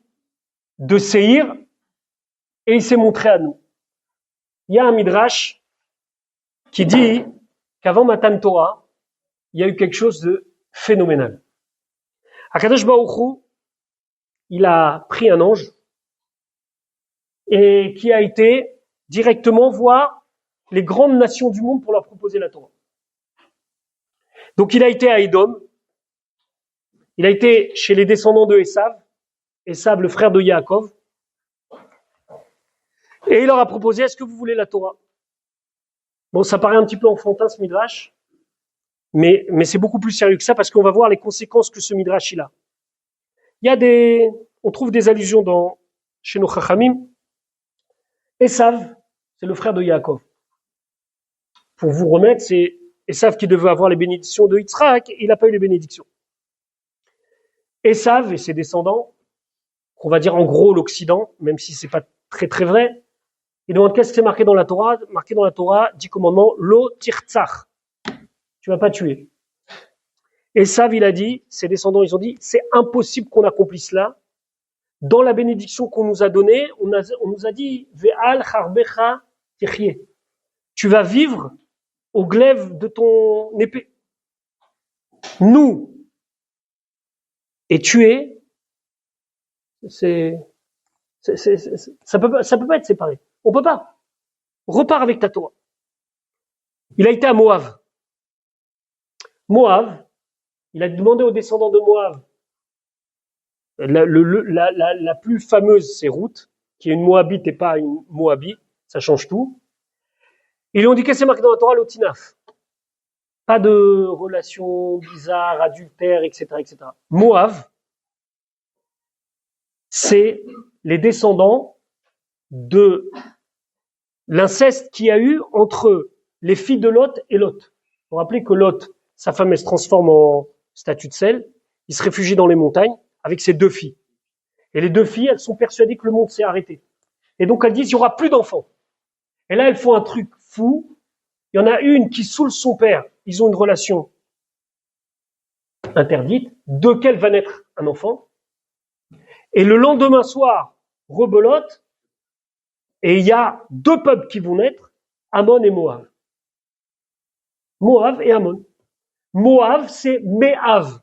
de Séhir et il s'est montré à nous. Il y a un midrash qui dit qu'avant Matan Torah, il y a eu quelque chose de phénoménal. Akadosh Baruch Hu, il a pris un ange et qui a été directement voir les grandes nations du monde pour leur proposer la Torah. Donc il a été à Édom, il a été chez les descendants de Esav, le frère de Yaakov, et il leur a proposé, est-ce que vous voulez la Torah? Bon, ça paraît un petit peu enfantin ce midrash, mais c'est beaucoup plus sérieux que ça parce qu'on va voir les conséquences que ce midrash il a. On trouve des allusions chez nos Chachamim. Esav, c'est le frère de Yaakov. Pour vous remettre, c'est Esav qui devait avoir les bénédictions de Yitzhak, il n'a pas eu les bénédictions. Esav et ses descendants, qu'on va dire en gros l'Occident, même si c'est pas très très vrai, ils demandent qu'est-ce que c'est marqué dans la Torah? Marqué dans la Torah, 10 commandements, lo tirtzach. Tu vas pas tuer. Esav, il a dit, ses descendants, ils ont dit, c'est impossible qu'on accomplisse cela. Dans la bénédiction qu'on nous a donnée, on nous a dit, ve'al charbecha tichye. Tu vas vivre au glaive de ton épée. Nous et tuer, ça peut pas être séparé. On peut pas. Repars avec ta Torah. Il a été à Moab. Moab, il a demandé aux descendants de Moab. La plus fameuse, c'est Ruth, qui est une Moabite et pas une Moabite. Ça change tout. Ils lui ont dit qu'est-ce que c'est marqué dans la Torah, l'otinaf. Pas de relations bizarres, adultères, etc., etc. Moab, c'est les descendants de l'inceste qu'il y a eu entre les filles de Lot et Lot. Vous vous rappelez que Lot, sa femme, elle se transforme en statue de sel, il se réfugie dans les montagnes avec ses 2 filles. Et les 2 filles, elles sont persuadées que le monde s'est arrêté. Et donc elles disent, il n'y aura plus d'enfants. Et là, elles font un truc fou. Il y en a une qui saoule son père. Ils ont une relation interdite, de quelle va naître un enfant. Et le lendemain soir, rebelote, et il y a 2 peuples qui vont naître, Ammon et Moab. Moab et Ammon. Moav, c'est Me'av.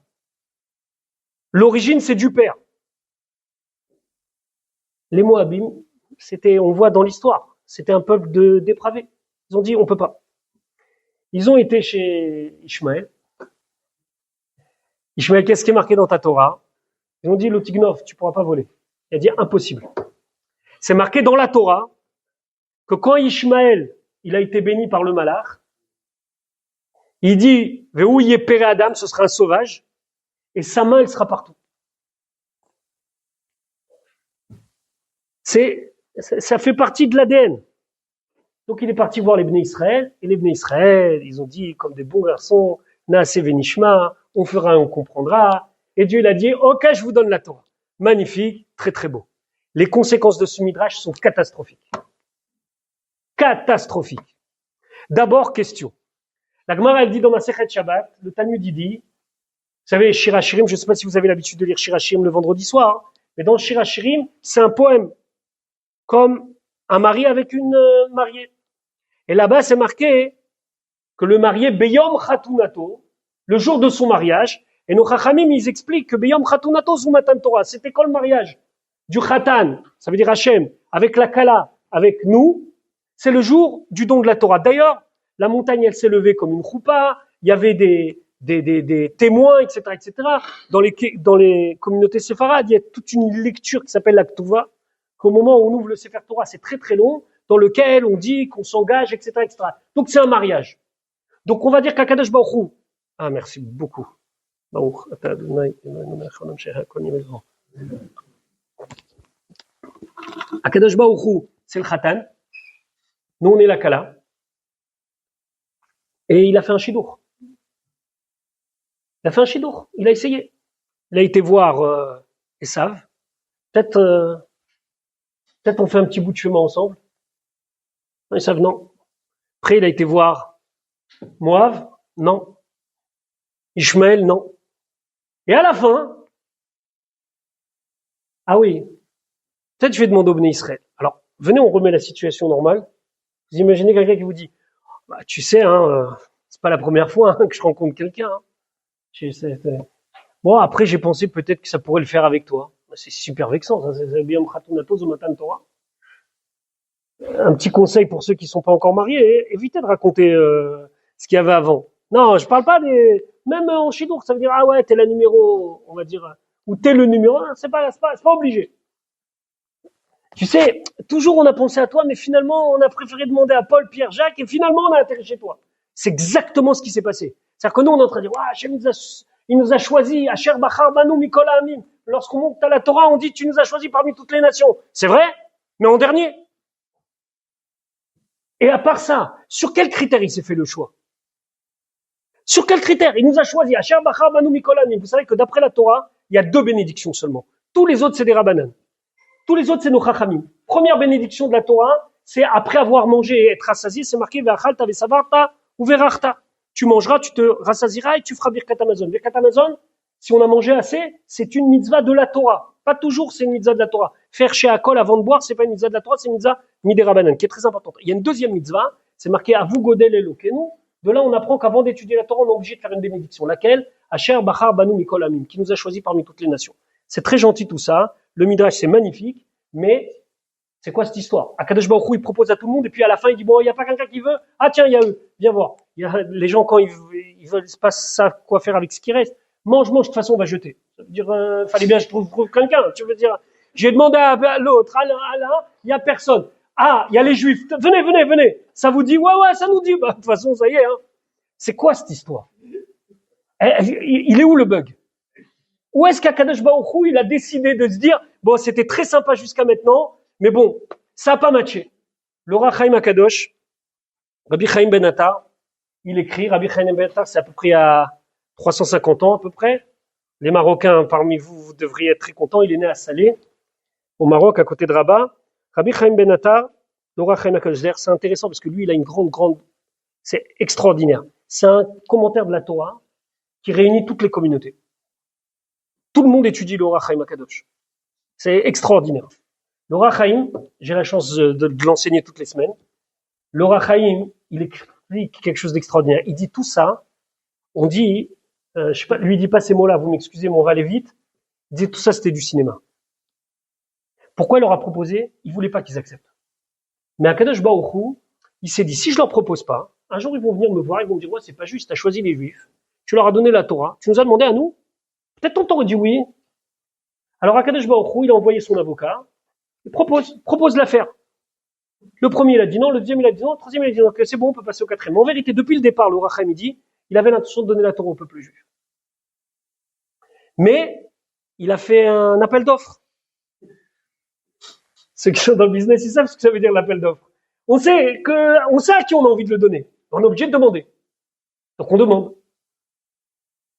L'origine, c'est du père. Les Moabim, on voit dans l'histoire, c'était un peuple de dépravés. Ils ont dit, on peut pas. Ils ont été chez Ishmaël. Ishmaël, qu'est-ce qui est marqué dans ta Torah? Ils ont dit, le Tignov, tu pourras pas voler. Il a dit, impossible. C'est marqué dans la Torah que quand Ishmaël, il a été béni par le Malach, il dit, Ve'ou yepere Adam, ce sera un sauvage, et sa main, elle sera partout. Ça fait partie de l'ADN. Donc il est parti voir les Bnei Israël, et les Bnei Israël, ils ont dit, comme des bons garçons, Naase venishma, on fera, on comprendra, et Dieu il a dit, ok, je vous donne la Torah. Magnifique, très très beau. Les conséquences de ce midrash sont catastrophiques. Catastrophiques. D'abord, question. La Gemara, elle dit dans Masechet Shabbat, le Talmud, il dit, vous savez, Shir HaShirim, je ne sais pas si vous avez l'habitude de lire Shir HaShirim le vendredi soir, mais dans Shir HaShirim, c'est un poème, comme un mari avec une mariée. Et là-bas, c'est marqué que le marié, Beyom Chatunato, le jour de son mariage, et nos Chachamim, ils expliquent que Beyom Chatunato Zumatan Torah, c'était quoi le mariage du Chatan, ça veut dire Hachem, avec la Kala, avec nous, c'est le jour du don de la Torah. D'ailleurs, la montagne, elle s'est levée comme une choupa, il y avait des témoins, etc., etc. Dans les communautés séfarades, il y a toute une lecture qui s'appelle la Ktuva, qu'au moment où on ouvre le Sefer Torah, c'est très très long, dans lequel on dit qu'on s'engage, etc., etc. Donc c'est un mariage. Donc on va dire qu'Akadosh Baruch Hu, ah merci beaucoup. Baruch, Akadosh Baruch Hu, c'est le Khatan. Nous on est la Kala. Et il a fait un shidour. Il a fait un shidour. Il a essayé. Il a été voir Esav. Peut-être on fait un petit bout de chemin ensemble. Esav, non. Après, il a été voir Moav. Non. Ishmaël, non. Et à la fin, ah oui, peut-être je vais demander au Bnei Israël. Alors, venez, on remet la situation normale. Vous imaginez quelqu'un qui vous dit, bah, tu sais, c'est pas la première fois que je rencontre quelqu'un. Bon, après, j'ai pensé peut-être que ça pourrait le faire avec toi. C'est super vexant, ça. C'est bien Khatunato Zomatan Torah. Un petit conseil pour ceux qui sont pas encore mariés, évitez de raconter ce qu'il y avait avant. Non, je parle pas même en chidour, ça veut dire, ah ouais, t'es la numéro, on va dire, ou t'es le numéro 1, c'est pas obligé. Tu sais, toujours on a pensé à toi, mais finalement, on a préféré demander à Paul, Pierre, Jacques, et finalement, on a atterri chez toi. C'est exactement ce qui s'est passé. C'est-à-dire que nous, on est en train de dire, ah, Hachem, il nous a choisis, Asher Bachar Banu Mikol Ha'amim. Lorsqu'on monte à la Torah, on dit, tu nous as choisis parmi toutes les nations. C'est vrai, mais en dernier. Et à part ça, sur quels critères il s'est fait le choix? Sur quels critères? Il nous a choisi, Asher Bachar Banu Mikol Ha'amim. Vous savez que d'après la Torah, il y a 2 bénédictions seulement. Tous les autres, c'est des Rabbanan. Tous les autres, c'est nos Chachamim. Première bénédiction de la Torah, c'est après avoir mangé et être rassasié, c'est marqué Ve'achalta ve'savarta ou ve'rachta. Tu mangeras, tu te rassasieras et tu feras Birkat Hamazon. Birkat Hamazon, si on a mangé assez, c'est une mitzvah de la Torah. Pas toujours, c'est une mitzvah de la Torah. Faire chez Akol avant de boire, c'est pas une mitzvah de la Torah, c'est une mitzvah midei Rabbanan, qui est très importante. Il y a une deuxième mitzvah, c'est marqué Avu Godel Elokenu. De là, on apprend qu'avant d'étudier la Torah, on est obligé de faire une bénédiction. Laquelle? Asher Bachar Banu Mikol Ha'amim, qui nous a choisis parmi toutes les nations. C'est très gentil tout ça. Le midrash, c'est magnifique. Mais, c'est quoi cette histoire? Akadosh Baruch Hu, il propose à tout le monde, et puis à la fin, il dit, bon, il n'y a pas quelqu'un qui veut? Ah, tiens, il y a eux. Viens voir. Les gens, quand ils veulent pas savent quoi faire avec ce qui reste. Mange, de toute façon, on va jeter. Ça veut dire, fallait bien que je trouve quelqu'un. Tu veux dire, j'ai demandé à l'autre, à l'un, il y a personne. Ah, il y a les juifs. Venez. Ça vous dit? Ouais, ça nous dit. Bah, de toute façon, ça y est, C'est quoi cette histoire? Il est où le bug? Où est-ce qu'Akadosh Baruch Hu, il a décidé de se dire, bon, c'était très sympa jusqu'à maintenant, mais bon, ça n'a pas matché. Le Ohr HaChaim Akadosh, Rabbi Chaim Ben Attar, il écrit, Rabbi Chaim Ben Attar, c'est à peu près à 350 ans à peu près. Les Marocains parmi vous, vous devriez être très contents. Il est né à Salé, au Maroc, à côté de Rabat. Rabbi Chaim Ben Attar, le Ohr HaChaim Akadosh, c'est intéressant parce que lui, il a une grande, c'est extraordinaire. C'est un commentaire de la Torah qui réunit toutes les communautés. Tout le monde étudie le Ohr HaChaim Akadosh. C'est extraordinaire. Le Ohr HaChaim, j'ai la chance de l'enseigner toutes les semaines. Le Ohr HaChaim, il explique quelque chose d'extraordinaire. Il dit tout ça On dit, je sais pas, lui dit pas ces mots-là, vous m'excusez, mais on va aller vite. Il disait tout ça c'était du cinéma. Pourquoi il leur a proposé? Il voulait pas qu'ils acceptent. Mais Akadosh Baruch Hu, il s'est dit, si je leur propose pas, un jour ils vont venir me voir, ils vont me dire, ouais, c'est pas juste, t'as choisi les Juifs, tu leur as donné la Torah, tu nous as demandé à nous, peut-être on t'aurait dit oui. Alors Akadosh Baruch Hu, il a envoyé son avocat, il propose l'affaire. Le premier il a dit non, le deuxième il a dit non, le troisième il a dit non, que c'est bon, on peut passer au quatrième. En vérité, depuis le départ, le Rachem il dit, il avait l'intention de donner la Torah au peuple juif. Mais il a fait un appel d'offres. Ceux qui sont dans le business, ils savent ce que ça veut dire l'appel d'offres. On sait à qui on a envie de le donner. On est obligé de demander. Donc on demande.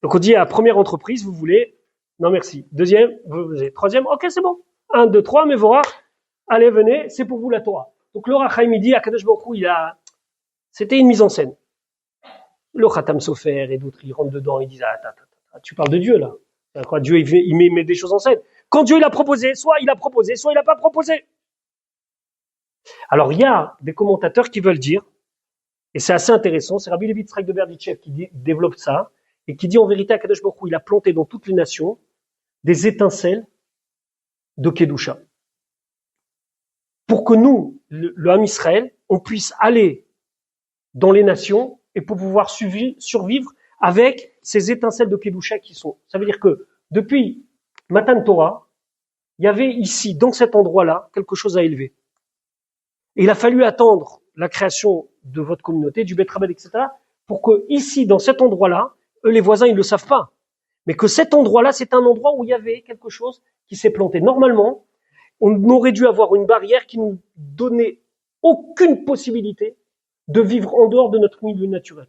Donc on dit à la première entreprise, vous voulez? Non merci. Deuxième, vous voulez? Troisième, ok c'est bon. 1, 2, 3, mais voilà. Allez, venez, c'est pour vous la Torah. Donc le Rachaim il dit, Akadosh Baruch Hu, c'était une mise en scène. Le Khatam Sofer et d'autres, ils rentrent dedans, ils disent, tu parles de Dieu là. Quoi, Dieu il met des choses en scène. Quand Dieu il a proposé, soit il a proposé, soit il n'a pas proposé. Alors il y a des commentateurs qui veulent dire, et c'est assez intéressant, c'est Rabbi Levi Yitzhak de Berditchev qui développe ça, et qui dit en vérité, Akadosh Baruch Hu, il a planté dans toutes les nations des étincelles de Kedusha. Pour que nous, le Ham Israël, on puisse aller dans les nations et pour pouvoir survivre avec ces étincelles de Kedusha qui sont. Ça veut dire que depuis Matan Torah, il y avait ici, dans cet endroit-là, quelque chose à élever. Et il a fallu attendre la création de votre communauté, du Beth Rabel, etc., pour que ici, dans cet endroit-là, eux, les voisins, ils ne le savent pas. Mais que cet endroit-là, c'est un endroit où il y avait quelque chose qui s'est planté. Normalement, on aurait dû avoir une barrière qui nous donnait aucune possibilité de vivre en dehors de notre milieu naturel.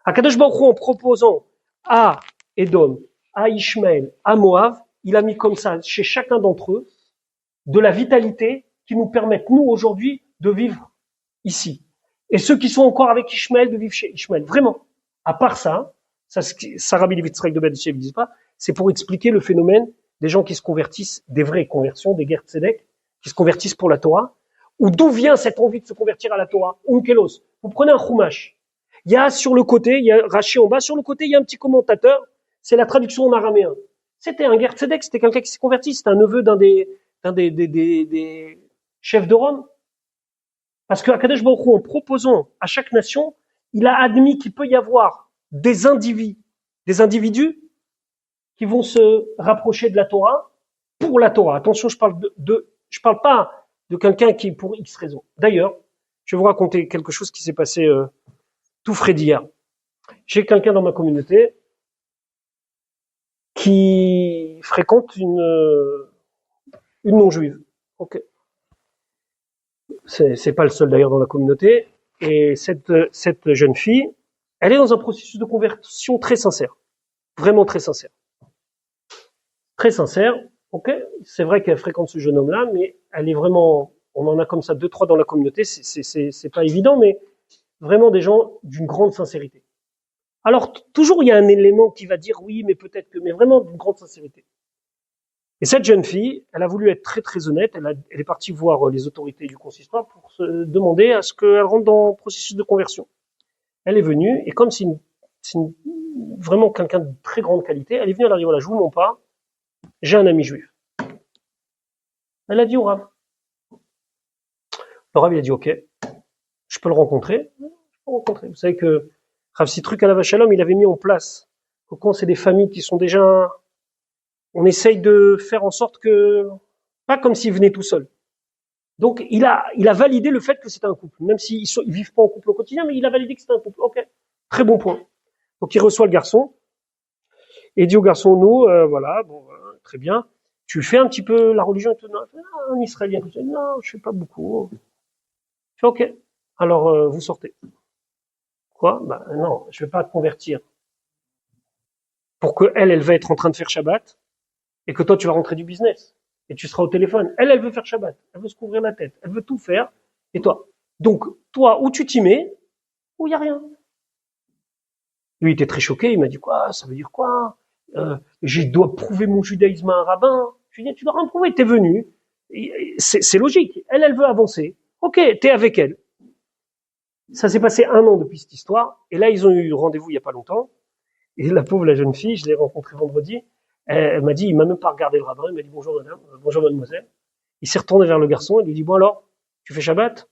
Akadosh Baruch Hu, en proposant à Edom, à Ishmaël, à Moab, il a mis comme ça, chez chacun d'entre eux, de la vitalité qui nous permettent, nous, aujourd'hui, de vivre ici. Et ceux qui sont encore avec Ishmaël, de vivre chez Ishmaël. Vraiment. À part ça, Rabbi Levi Yitzhak de Berditchev ne disent pas, c'est pour expliquer le phénomène des gens qui se convertissent, des vraies conversions, des guerres tzedek, qui se convertissent pour la Torah, ou d'où vient cette envie de se convertir à la Torah? Unkelos. Vous prenez un chumash. Il y a sur le côté, il y a Rashi en bas, sur le côté, il y a un petit commentateur, c'est la traduction en araméen. C'était un guerre tzedek, c'était quelqu'un qui s'est converti, c'était un neveu d'un des chefs de Rome. Parce que Akadosh Baruch Hu, en proposant à chaque nation, il a admis qu'il peut y avoir des individus qui vont se rapprocher de la Torah pour la Torah. Attention, je parle pas de quelqu'un qui pour X raison. D'ailleurs, je vais vous raconter quelque chose qui s'est passé tout frais d'hier. J'ai quelqu'un dans ma communauté qui fréquente une non-juive. Ok. C'est pas le seul d'ailleurs dans la communauté. Et cette jeune fille, elle est dans un processus de conversion très sincère. Vraiment très sincère. Très sincère. Ok. C'est vrai qu'elle fréquente ce jeune homme-là, mais elle est vraiment, on en a comme ça 2-3 dans la communauté. C'est pas évident, mais vraiment des gens d'une grande sincérité. Alors, toujours il y a un élément qui va dire oui, mais peut-être que, mais vraiment d'une grande sincérité. Et cette jeune fille, elle a voulu être très très honnête, elle est partie voir les autorités du consistoire pour se demander à ce qu'elle rentre dans le processus de conversion. Elle est venue, et comme c'est vraiment quelqu'un de très grande qualité, elle est venue, elle a dit voilà, je vous mens pas, j'ai un ami juif. Elle a dit au Rav. Le Rav il a dit ok, je peux le rencontrer. Vous savez que Rav Sitruk Alav Shalom, il avait mis en place que quand c'est des familles qui sont déjà, on essaye de faire en sorte que, pas comme s'ils venaient tout seuls. Donc il a validé le fait que c'était un couple, même s'ils vivent pas en couple au quotidien, mais il a validé que c'était un couple. Ok, très bon point. Donc il reçoit le garçon et il dit au garçon nous, voilà, bon, très bien. Tu fais un petit peu la religion et tout, non, un Israélien. Non, je fais pas beaucoup. Je fais ok. Alors vous sortez. Quoi? Bah non, je vais pas te convertir pour que elle va être en train de faire Shabbat et que toi tu vas rentrer du business et tu seras au téléphone. Elle veut faire Shabbat, elle veut se couvrir la tête, elle veut tout faire et toi. Donc toi, ou tu t'y mets, ou il y a rien. Lui il était très choqué, il m'a dit quoi? Ça veut dire quoi? Je dois prouver mon judaïsme à un rabbin. Je lui ai dit tu dois rien prouver, t'es venu. C'est logique. Elle veut avancer. Ok, t'es avec elle. Ça s'est passé 1 an depuis cette histoire, et là, ils ont eu rendez-vous il y a pas longtemps, et la pauvre, la jeune fille, je l'ai rencontrée vendredi, elle m'a dit, il m'a même pas regardé le rabbin, il m'a dit bonjour madame, bonjour mademoiselle. Il s'est retourné vers le garçon, il lui dit, bon alors, tu fais Shabbat?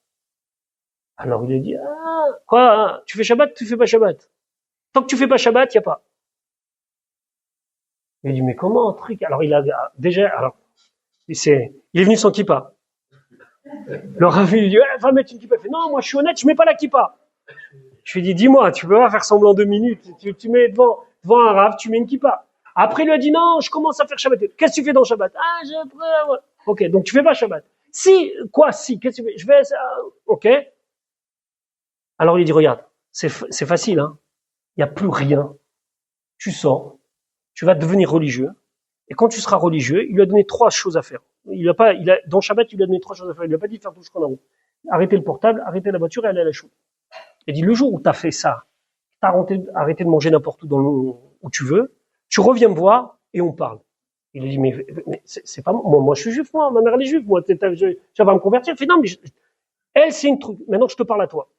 Alors il a dit, ah, quoi, hein, tu fais Shabbat, tu fais pas Shabbat? Tant que tu fais pas Shabbat, y a pas. Il a dit, mais comment un truc? Alors il a, déjà, alors, il est venu sans kippa. Le rabbin lui dit, ouais, va mettre une kippa. Il fait, non, moi je suis honnête, je mets pas la kippa. Je lui ai dit, dis-moi, tu peux pas faire semblant 2 minutes. Tu mets devant un rave, tu mets une kippa. Après, il lui a dit, non, je commence à faire Shabbat. Qu'est-ce que tu fais dans Shabbat? Ah, ouais. Ok, donc tu fais pas Shabbat. Si, quoi, si, qu'est-ce que tu fais? Je vais, ok. Alors il dit, regarde, c'est facile, hein. Il n'y a plus rien. Tu sors, tu vas devenir religieux. Et quand tu seras religieux, il lui a donné 3 choses à faire. Dans Shabbat, il lui a donné 3 choses à faire. Il lui a pas dit de faire tout ce qu'on a route. Arrêter le portable, arrêter la voiture et aller à la choule. Il dit, le jour où tu as fait ça, tu as arrêté de manger n'importe où tu veux, tu reviens me voir et on parle. Il a dit, mais c'est pas moi, je suis juif, moi, ma mère elle est juive, moi, j'avais à me convertir. Il fait, non, mais elle, c'est une truc. Maintenant, je te parle à toi.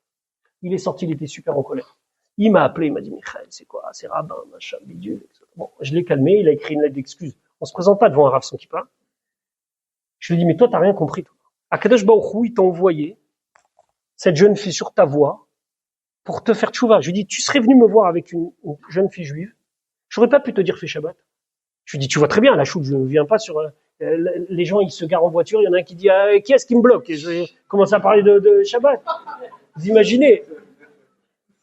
Il est sorti, il était super en colère. Il m'a appelé, il m'a dit, Michael, c'est quoi? C'est rabbin, machin, bidule. Bon, je l'ai calmé, il a écrit une lettre d'excuse. On se présente pas devant un rav sans kippa. Je lui dis, mais toi, t'as rien compris, toi. Akadosh Baruch Hu, il t'a envoyé cette jeune fille sur ta voie pour te faire tchouva. Je lui dis, tu serais venu me voir avec une jeune fille juive. J'aurais pas pu te dire fais Shabbat. Je lui dis, tu vois très bien, à la choule, je ne viens pas sur, les gens, ils se garent en voiture, il y en a un qui dit, qui est-ce qui me bloque? Et je commence à parler de Shabbat. Vous imaginez?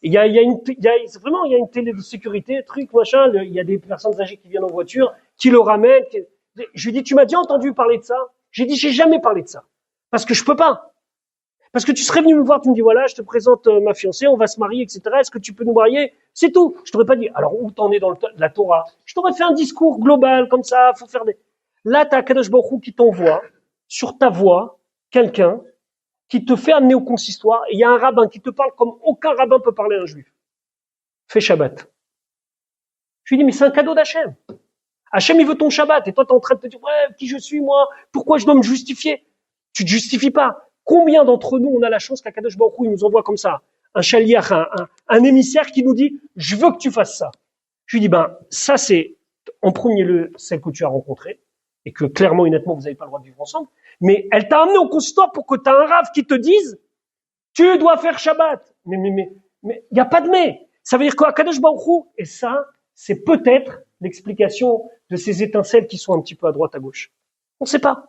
Vraiment, il y a une télé de sécurité, truc, machin, il y a des personnes âgées qui viennent en voiture, qui le ramènent. Je lui dis, tu m'as déjà entendu parler de ça? J'ai dit, j'ai jamais parlé de ça. Parce que je peux pas. Parce que tu serais venu me voir, tu me dis, voilà, je te présente ma fiancée, on va se marier, etc. Est-ce que tu peux nous marier? C'est tout. Je t'aurais pas dit, alors où t'en es dans la Torah? Je t'aurais fait un discours global, comme ça, faut faire des... Là, t'as Kadosh Baruch Hu qui t'envoie, sur ta voie, quelqu'un, qui te fait amener au consistoire, et il y a un rabbin qui te parle comme aucun rabbin peut parler à un juif. Fais Shabbat. Je lui dis, mais c'est un cadeau d'Hachem. Hachem, il veut ton Shabbat, et toi, t'es en train de te dire, ouais, qui je suis, moi? Pourquoi je dois me justifier? Tu te justifies pas. Combien d'entre nous, on a la chance qu'Akadosh Baruch Hu, il nous envoie comme ça, un chaliach, un émissaire qui nous dit, je veux que tu fasses ça. Je lui dis, ça c'est, en premier lieu, celle que tu as rencontrée, et que clairement, honnêtement, vous n'avez pas le droit de vivre ensemble, mais elle t'a amené au consistoire pour que tu as un rave qui te dise, tu dois faire Shabbat. Mais, il n'y a pas de mais. Ça veut dire quoi, Akadosh Baruch Hu, et ça, c'est peut-être l'explication de ces étincelles qui sont un petit peu à droite, à gauche. On ne sait pas.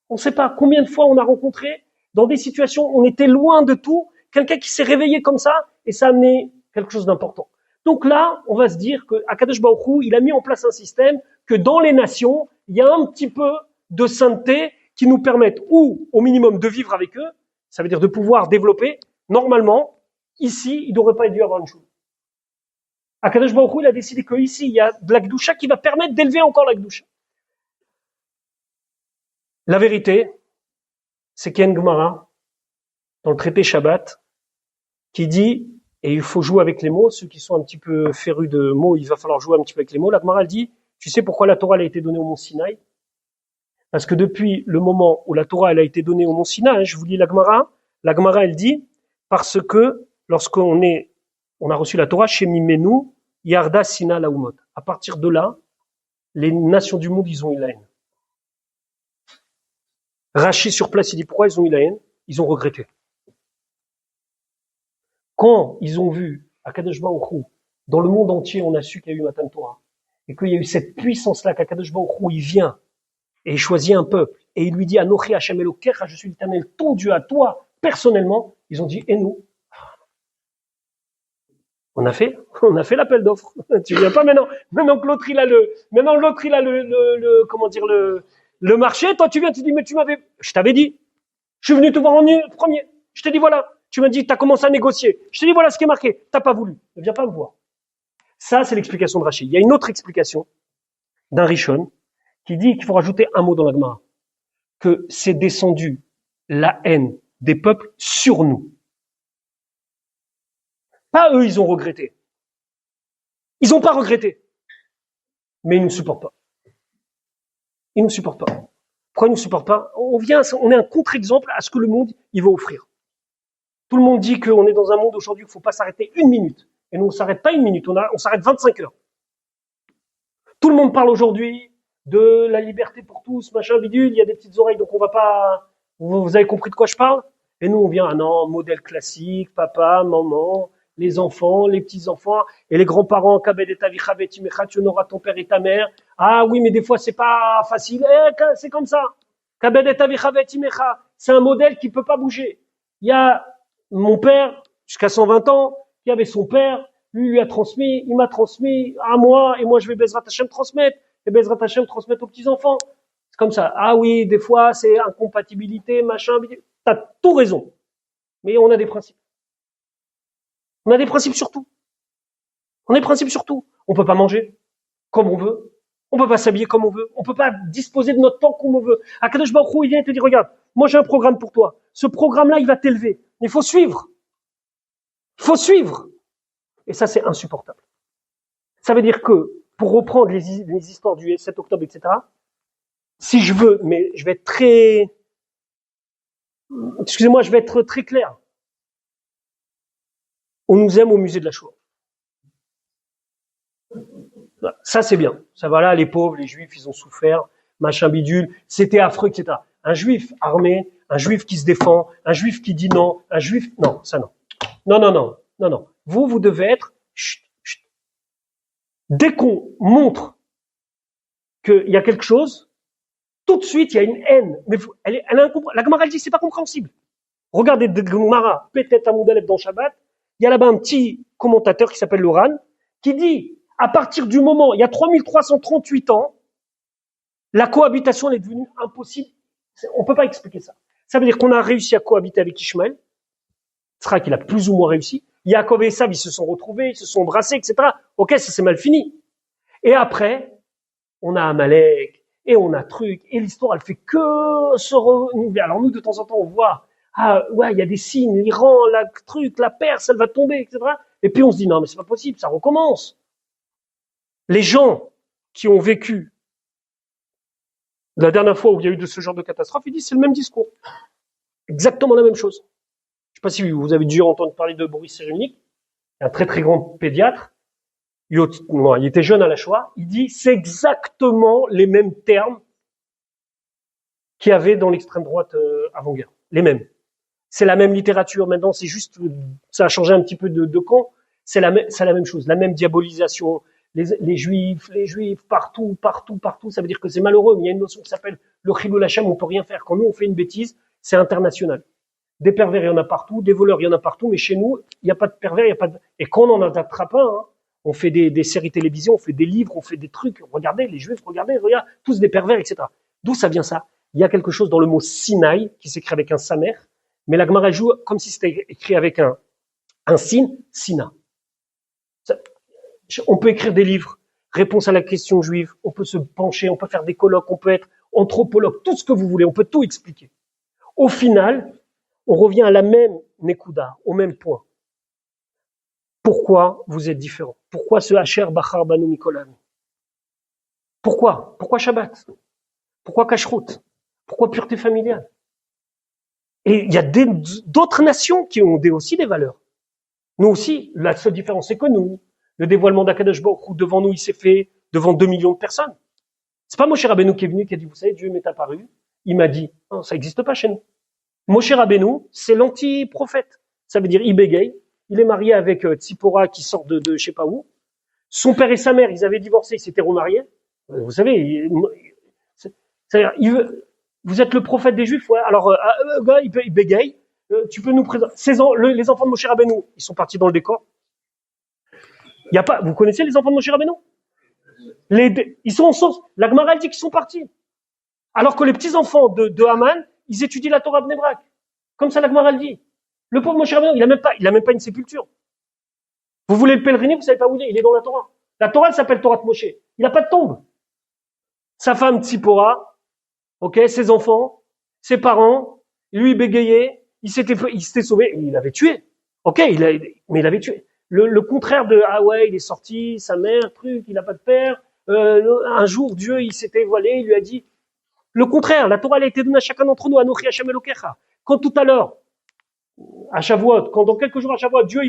On ne sait pas combien de fois on a rencontré dans des situations où on était loin de tout, quelqu'un qui s'est réveillé comme ça, et ça a amené quelque chose d'important. Donc là, on va se dire que Akadosh Baruch Hu, il a mis en place un système que dans les nations, il y a un petit peu de sainteté qui nous permettent, ou au minimum, de vivre avec eux, ça veut dire de pouvoir développer. Normalement, ici, il n'aurait pas dû avoir une chose. Akadosh Baruch Hu, il a décidé qu'ici, il y a de la Gdusha qui va permettre d'élever encore la Gdusha. La vérité, c'est qu'il y a une Gemara dans le traité Shabbat qui dit, et il faut jouer avec les mots, ceux qui sont un petit peu férus de mots, il va falloir jouer un petit peu avec les mots. La Gemara, elle dit, tu sais pourquoi la Torah elle a été donnée au mont Sinaï? Parce que depuis le moment où la Torah elle a été donnée au mont Sinaï, je vous lis la Gemara elle dit, parce que lorsqu'on a reçu la Torah, Shemimenu, Yarda Sina Laumot. À partir de là, les nations du monde, ils ont eu la haine. Rachi sur place, il dit pourquoi ils ont eu la haine? Ils ont regretté. Quand ils ont vu à Kadosh Baruch Hu, dans le monde entier, on a su qu'il y a eu Matan Torah, et qu'il y a eu cette puissance-là qu'Akadosh Baruch Hu, il vient et il choisit un peuple, et il lui dit Anochi Hashem Elokecha, je suis l'Éternel, ton Dieu à toi, personnellement, ils ont dit, et nous? On a fait l'appel d'offres. Tu viens pas maintenant que l'autre il a comment dire, le marché, toi tu viens, tu dis, mais je t'avais dit, je suis venu te voir en premier, je t'ai dit voilà, tu m'as dit, t'as commencé à négocier, je t'ai dit voilà ce qui est marqué, t'as pas voulu, ne viens pas me voir. Ça, c'est l'explication de Rachid. Il y a une autre explication d'un Rishon qui dit qu'il faut rajouter un mot dans la Gemara, que c'est descendu la haine des peuples sur nous. Pas eux, ils ont regretté. Ils n'ont pas regretté. Mais ils ne nous supportent pas. Ils ne nous supportent pas. Pourquoi ils ne nous supportent pas? On est un contre-exemple à ce que le monde, il va offrir. Tout le monde dit qu'on est dans un monde aujourd'hui où il ne faut pas s'arrêter une minute. Et nous, on ne s'arrête pas une minute, on s'arrête 25 heures. Tout le monde parle aujourd'hui de la liberté pour tous, machin, bidule, il y a des petites oreilles, donc on va pas... Vous avez compris de quoi je parle? Et nous, on vient, ah non, modèle classique, papa, maman, les enfants, les petits-enfants, et les grands-parents, kabed et tavicha vetimecha, tu honoras ton père et ta mère. Ah oui, mais des fois, c'est pas facile. C'est comme ça. Kabed et tavicha vetimecha. C'est un modèle qui peut pas bouger. Il y a mon père, jusqu'à 120 ans, qui avait son père, lui a transmis, il m'a transmis à moi, et moi, je vais Bezrat Hashem transmettre, et Bezrat Hashem transmettre aux petits-enfants. C'est comme ça. Ah oui, des fois, c'est incompatibilité, machin. T'as tout raison. Mais on a des principes. On a des principes sur tout. On a des principes sur tout. On peut pas manger comme on veut. On peut pas s'habiller comme on veut. On peut pas disposer de notre temps comme on veut. Akadosh Baruch Hu, il vient et te dit, regarde, moi j'ai un programme pour toi. Ce programme-là, il va t'élever. Il faut suivre. Il faut suivre. Et ça, c'est insupportable. Ça veut dire que, pour reprendre les histoires du 7 octobre, etc., si je veux, mais je vais être très, excusez-moi, je vais être très clair. On nous aime au musée de la Shoah. Ça, c'est bien. Ça va là, les pauvres, les juifs, ils ont souffert, machin bidule, c'était affreux, etc. Un juif armé, un juif qui se défend, un juif qui dit non, un juif, non, ça non. Non, non, non, non, non. Vous devez être, chut, chut. Dès qu'on montre qu'il y a quelque chose, tout de suite, il y a une haine. Mais la Gemara, elle dit, c'est pas compréhensible. Regardez de Gemara, peut-être à Moudalef dans Shabbat, il y a là-bas un petit commentateur qui s'appelle Loran, qui dit, à partir du moment, il y a 3338 ans, la cohabitation est devenue impossible. On peut pas expliquer ça. Ça veut dire qu'on a réussi à cohabiter avec Ishmaël. Tzrak, il a plus ou moins réussi. Yaakov et Esav, ils se sont retrouvés, ils se sont embrassés, etc. Ok, ça c'est mal fini. Et après, on a Amalek, et on a truc, et l'histoire, elle fait que se renouveler. Alors nous, de temps en temps, on voit, ah ouais, il y a des signes, l'Iran, la truc, la Perse, elle va tomber, etc. Et puis on se dit, non, mais c'est pas possible, ça recommence. Les gens qui ont vécu la dernière fois où il y a eu de ce genre de catastrophe, ils disent c'est le même discours. Exactement la même chose. Je sais pas si vous avez dû entendre parler de Boris Cyrulnik, un très très grand pédiatre. Il était jeune à la Shoah. Il dit c'est exactement les mêmes termes qu'il y avait dans l'extrême droite avant-guerre. Les mêmes. C'est la même littérature. Maintenant, c'est juste, ça a changé un petit peu de camp. C'est la même chose. La même diabolisation. Les juifs, partout. Ça veut dire que c'est malheureux. Mais il y a une notion qui s'appelle le chilul Hashem, on peut rien faire. Quand nous, on fait une bêtise, c'est international. Des pervers, il y en a partout. Des voleurs, il y en a partout. Mais chez nous, il n'y a pas de pervers, il n'y a pas de... Et quand on en attrape un, hein, on fait des séries télévision, on fait des livres, on fait des trucs. Regardez, les juifs, regardez, tous des pervers, etc. D'où ça vient ça? Il y a quelque chose dans le mot Sinaï, qui s'écrit avec un samer, mais la Gemara joue comme si c'était écrit avec un sin, Sina. On peut écrire des livres, réponse à la question juive, on peut se pencher, on peut faire des colloques, on peut être anthropologue, tout ce que vous voulez, on peut tout expliquer. Au final, on revient à la même Nekuda, au même point. Pourquoi vous êtes différents? Pourquoi ce Hacher Bachar Banu Mikolam? Pourquoi Shabbat? Pourquoi Kashrut? Pourquoi pureté familiale? Et il y a d'autres nations qui ont aussi des valeurs. Nous aussi, la seule différence, c'est que nous, le dévoilement d'Akadosh Baruch Hu, devant nous, il s'est fait devant 2 millions de personnes. C'est pas Moshe Rabbeinu qui est venu, qui a dit, vous savez, Dieu m'est apparu. Il m'a dit, non, ça n'existe pas chez nous. Moshe Rabbeinu, c'est l'anti-prophète. Ça veut dire, il bégaye. Il est marié avec Tzipora qui sort de je sais pas où. Son père et sa mère, ils avaient divorcé, ils s'étaient remariés. Vous savez, c'est-à-dire, vous êtes le prophète des Juifs, ouais. Alors, gars, il bégaye. Tu peux nous présenter les enfants de Moshe Rabbeinu, ils sont partis dans le décor. Il y a pas, vous connaissez les enfants de Moshe Rabbeinu? Ils sont en source. La Gemara dit qu'ils sont partis. Alors que les petits enfants de Haman, ils étudient la Torah Bnei Brak. Comme ça, la Gemara dit. Le pauvre Moshe Rabbeinu, il a même pas une sépulture. Vous voulez le pèleriner, vous savez pas où il est dans la Torah. La Torah, elle s'appelle Torah de Moshe. Il a pas de tombe. Sa femme Tzipora, ok, ses enfants, ses parents, lui bégayait, il s'était sauvé, il avait tué. Ok, mais il avait tué. Le contraire de, ah ouais, il est sorti, sa mère, truc, il a pas de père, un jour, Dieu, il s'était voilé, il lui a dit, le contraire, la Torah, elle a été donnée à chacun d'entre nous, Anochi Hashem Elokecha. Quand tout à l'heure, À Shavuot, quand dans quelques jours à Shavuot, Dieu,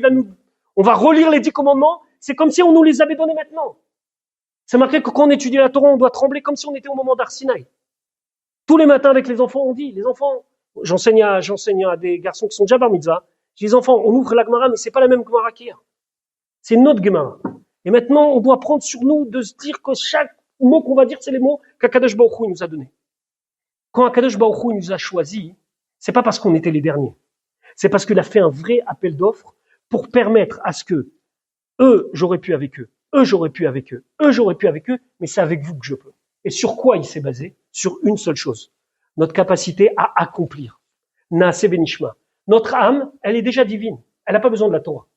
on va relire les 10 commandements, c'est comme si on nous les avait donnés maintenant. C'est marqué que quand on étudie la Torah, on doit trembler comme si on était au moment d'Arsinaï. Tous les matins avec les enfants, on dit, les enfants, j'enseigne à des garçons qui sont déjà bar mitzvah, je dis, les enfants, on ouvre la Gemara, mais c'est pas la même Gemara qu'hier. C'est une autre Gemara. Et maintenant, on doit prendre sur nous de se dire que chaque mot qu'on va dire, c'est les mots qu'Akadosh Baruch Hu nous a donnés. Quand Akadosh Baruch Hu nous a choisis, c'est pas parce qu'on était les derniers. C'est parce qu'il a fait un vrai appel d'offres pour permettre à ce que eux, j'aurais pu avec eux, eux, j'aurais pu avec eux, eux, j'aurais pu avec eux, mais c'est avec vous que je peux. Et sur quoi il s'est basé? Sur une seule chose. Notre capacité à accomplir. Naaseh benishma. Notre âme, elle est déjà divine. Elle n'a pas besoin de la Torah.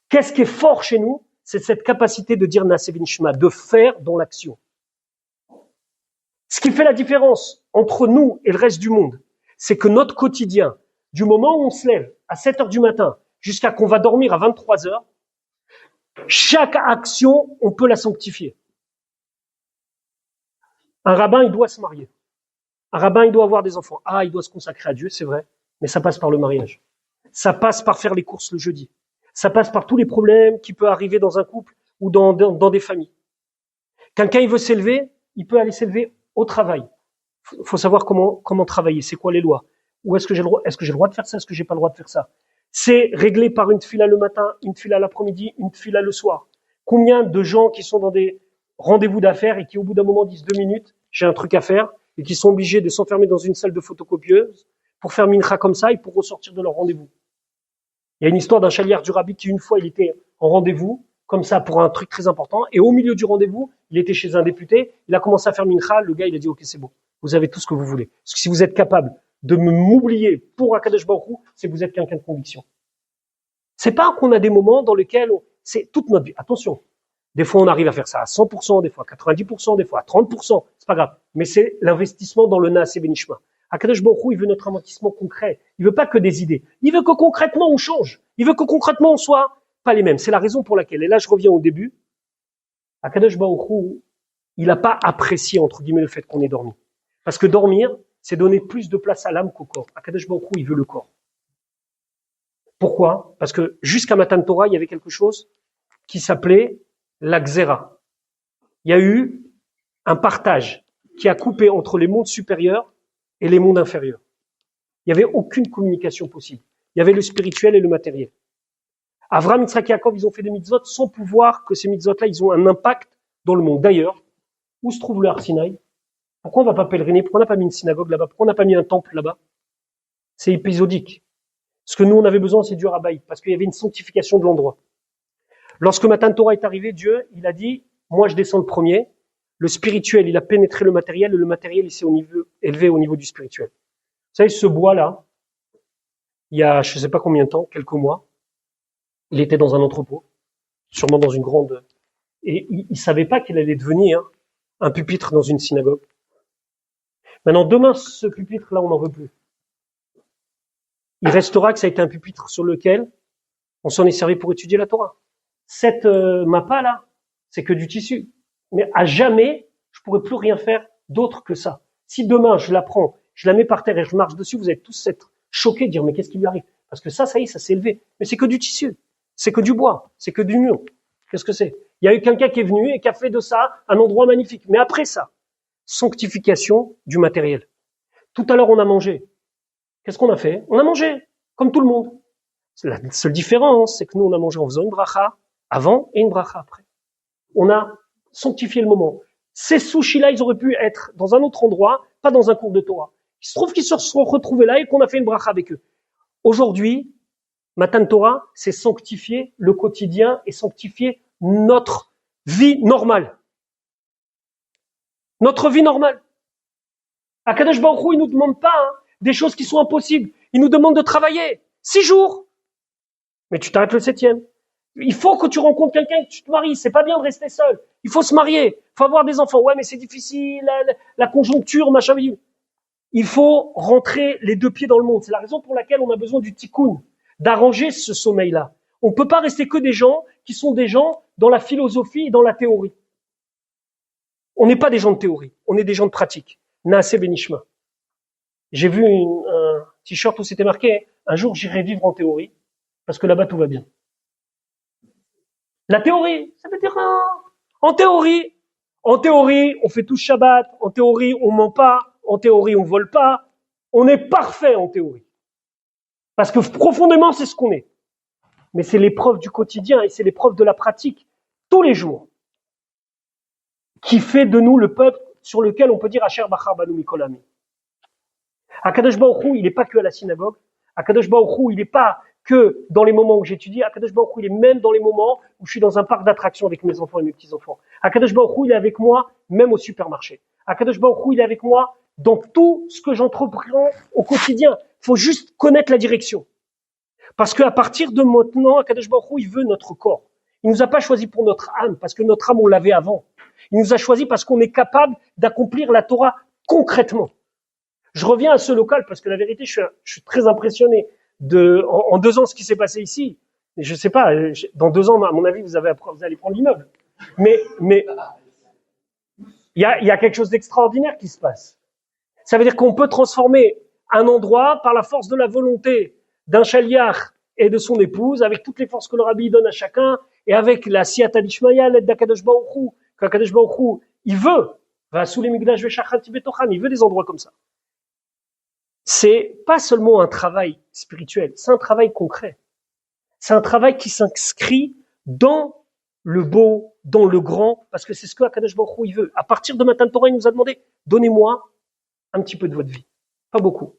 Qu'est-ce qui est fort chez nous? C'est cette capacité de dire Naaseh benishma, de faire dans l'action. Ce qui fait la différence entre nous et le reste du monde, c'est que notre quotidien, du moment où on se lève à 7 heures du matin jusqu'à qu'on va dormir à 23 heures, chaque action, on peut la sanctifier. Un rabbin, il doit se marier. Un rabbin, il doit avoir des enfants. Ah, il doit se consacrer à Dieu, c'est vrai, mais ça passe par le mariage. Ça passe par faire les courses le jeudi. Ça passe par tous les problèmes qui peuvent arriver dans un couple ou dans des familles. Quelqu'un, il veut s'élever, il peut aller s'élever au travail. Faut savoir comment travailler, c'est quoi les lois. Ou est-ce que j'ai le droit de faire ça, est-ce que j'ai pas le droit de faire ça? C'est réglé par une fila le matin, une fila l'après-midi, une fila le soir. Combien de gens qui sont dans des rendez-vous d'affaires et qui au bout d'un moment disent 2 minutes, j'ai un truc à faire, et qui sont obligés de s'enfermer dans une salle de photocopieuse pour faire mincha comme ça et pour ressortir de leur rendez-vous. Il y a une histoire d'un chaliard du rabbi qui une fois il était en rendez-vous, comme ça pour un truc très important, et au milieu du rendez-vous, il était chez un député, il a commencé à faire mincha, le gars il a dit ok c'est bon, vous avez tout ce que vous voulez. Parce que si vous êtes capable de m'oublier pour Akadosh Baruch Hu, c'est que vous êtes quelqu'un de conviction. C'est pas qu'on a des moments dans lesquels c'est toute notre vie. Attention, des fois on arrive à faire ça à 100%, des fois à 90%, des fois à 30%, c'est pas grave. Mais c'est l'investissement dans le Naaseh benishma. Akadosh Baruch Hu, il veut notre investissement concret. Il veut pas que des idées. Il veut que concrètement on change. Il veut que concrètement on soit pas les mêmes. C'est la raison pour laquelle, et là je reviens au début, Akadosh Baruch Hu, il n'a pas apprécié entre guillemets le fait qu'on ait dormi. Parce que dormir, c'est donner plus de place à l'âme qu'au corps. Akadosh Baruch Hu, il veut le corps. Pourquoi? Parce que jusqu'à Matan Torah, il y avait quelque chose qui s'appelait la Xéra. Il y a eu un partage qui a coupé entre les mondes supérieurs et les mondes inférieurs. Il n'y avait aucune communication possible. Il y avait le spirituel et le matériel. Avram, Yitzhak et Yaakov, ils ont fait des mitzvot sans pouvoir que ces mitzvot-là, ils ont un impact dans le monde. D'ailleurs, où se trouve le Har Sinaï? Pourquoi on ne va pas pèleriner? Pourquoi on n'a pas mis une synagogue là-bas? Pourquoi on n'a pas mis un temple là-bas? C'est épisodique. Ce que nous, on avait besoin, c'est du Rabaï, parce qu'il y avait une sanctification de l'endroit. Lorsque Matan Torah est arrivé, Dieu, il a dit, moi je descends le premier, le spirituel, il a pénétré le matériel, et le matériel, il s'est élevé au niveau du spirituel. Vous savez, ce bois-là, il y a je ne sais pas combien de temps, quelques mois, il était dans un entrepôt, sûrement dans une grande... Et il ne savait pas qu'il allait devenir un pupitre dans une synagogue. Maintenant, demain, ce pupitre-là, on n'en veut plus. Il restera que ça a été un pupitre sur lequel on s'en est servi pour étudier la Torah. Cette mappa-là, c'est que du tissu. Mais à jamais, je pourrais plus rien faire d'autre que ça. Si demain, je la prends, je la mets par terre et je marche dessus, vous allez tous être choqués, dire, mais qu'est-ce qui lui arrive? Parce que ça y est, ça s'est élevé. Mais c'est que du tissu. C'est que du bois. C'est que du mur. Qu'est-ce que c'est? Il y a eu quelqu'un qui est venu et qui a fait de ça un endroit magnifique. Mais après ça, sanctification du matériel. Tout à l'heure, on a mangé. Qu'est-ce qu'on a fait? On a mangé, comme tout le monde. La seule différence, c'est que nous, on a mangé en faisant une bracha avant et une bracha après. On a sanctifié le moment. Ces sushis-là, ils auraient pu être dans un autre endroit, pas dans un cours de Torah. Il se trouve qu'ils se sont retrouvés là et qu'on a fait une bracha avec eux. Aujourd'hui, Matan Torah, c'est sanctifier le quotidien et sanctifier notre vie normale. Notre vie normale. Akadosh Baruch Hu, il nous demande pas des choses qui sont impossibles. Il nous demande de travailler 6 jours. Mais tu t'arrêtes le 7e. Il faut que tu rencontres quelqu'un et que tu te maries. C'est pas bien de rester seul. Il faut se marier. Il faut avoir des enfants. Ouais, mais c'est difficile, la conjoncture, machin. Il faut rentrer les 2 pieds dans le monde. C'est la raison pour laquelle on a besoin du tikkun, d'arranger ce sommeil-là. On ne peut pas rester que des gens qui sont des gens dans la philosophie et dans la théorie. On n'est pas des gens de théorie. On est des gens de pratique. Naaseh benishma. J'ai vu un t-shirt où c'était marqué un jour j'irai vivre en théorie, parce que là-bas tout va bien. La théorie, ça veut dire en théorie, on fait tout Shabbat, en théorie, on ment pas, en théorie, on vole pas, on est parfait en théorie. Parce que profondément, c'est ce qu'on est. Mais c'est l'épreuve du quotidien et c'est l'épreuve de la pratique, tous les jours, qui fait de nous le peuple sur lequel on peut dire Asher Bachar Banu Mikol Ami. Akadosh Baruch Hu, il n'est pas que à la synagogue. Akadosh Baruch Hu, il n'est pas que dans les moments où j'étudie. Akadosh Baruch Hu, il est même dans les moments où je suis dans un parc d'attractions avec mes enfants et mes petits-enfants. Akadosh Baruch Hu, il est avec moi même au supermarché. Akadosh Baruch Hu, il est avec moi dans tout ce que j'entreprends au quotidien. Il faut juste connaître la direction. Parce qu'à partir de maintenant, Akadosh Baruch Hu, il veut notre corps. Il nous a pas choisi pour notre âme, parce que notre âme, on l'avait avant. Il nous a choisi parce qu'on est capable d'accomplir la Torah concrètement. Je reviens à ce local parce que la vérité, je suis très impressionné en 2 ans ce qui s'est passé ici. Et je sais pas, dans 2 ans, à mon avis, vous allez prendre l'immeuble. Mais il y a quelque chose d'extraordinaire qui se passe. Ça veut dire qu'on peut transformer un endroit par la force de la volonté d'un chaliach et de son épouse, avec toutes les forces que le rabbi donne à chacun, et avec la siyata d'Ishmaïa, l'aide d'Akadosh Baruch Hu, qu'Akadosh Baruch Hu, il veut, il veut des endroits comme ça. C'est pas seulement un travail spirituel, c'est un travail concret. C'est un travail qui s'inscrit dans le beau, dans le grand, parce que c'est ce que Akadosh Baruch Hu, il veut. À partir de Matan Torah, il nous a demandé, donnez-moi un petit peu de votre vie. Pas beaucoup.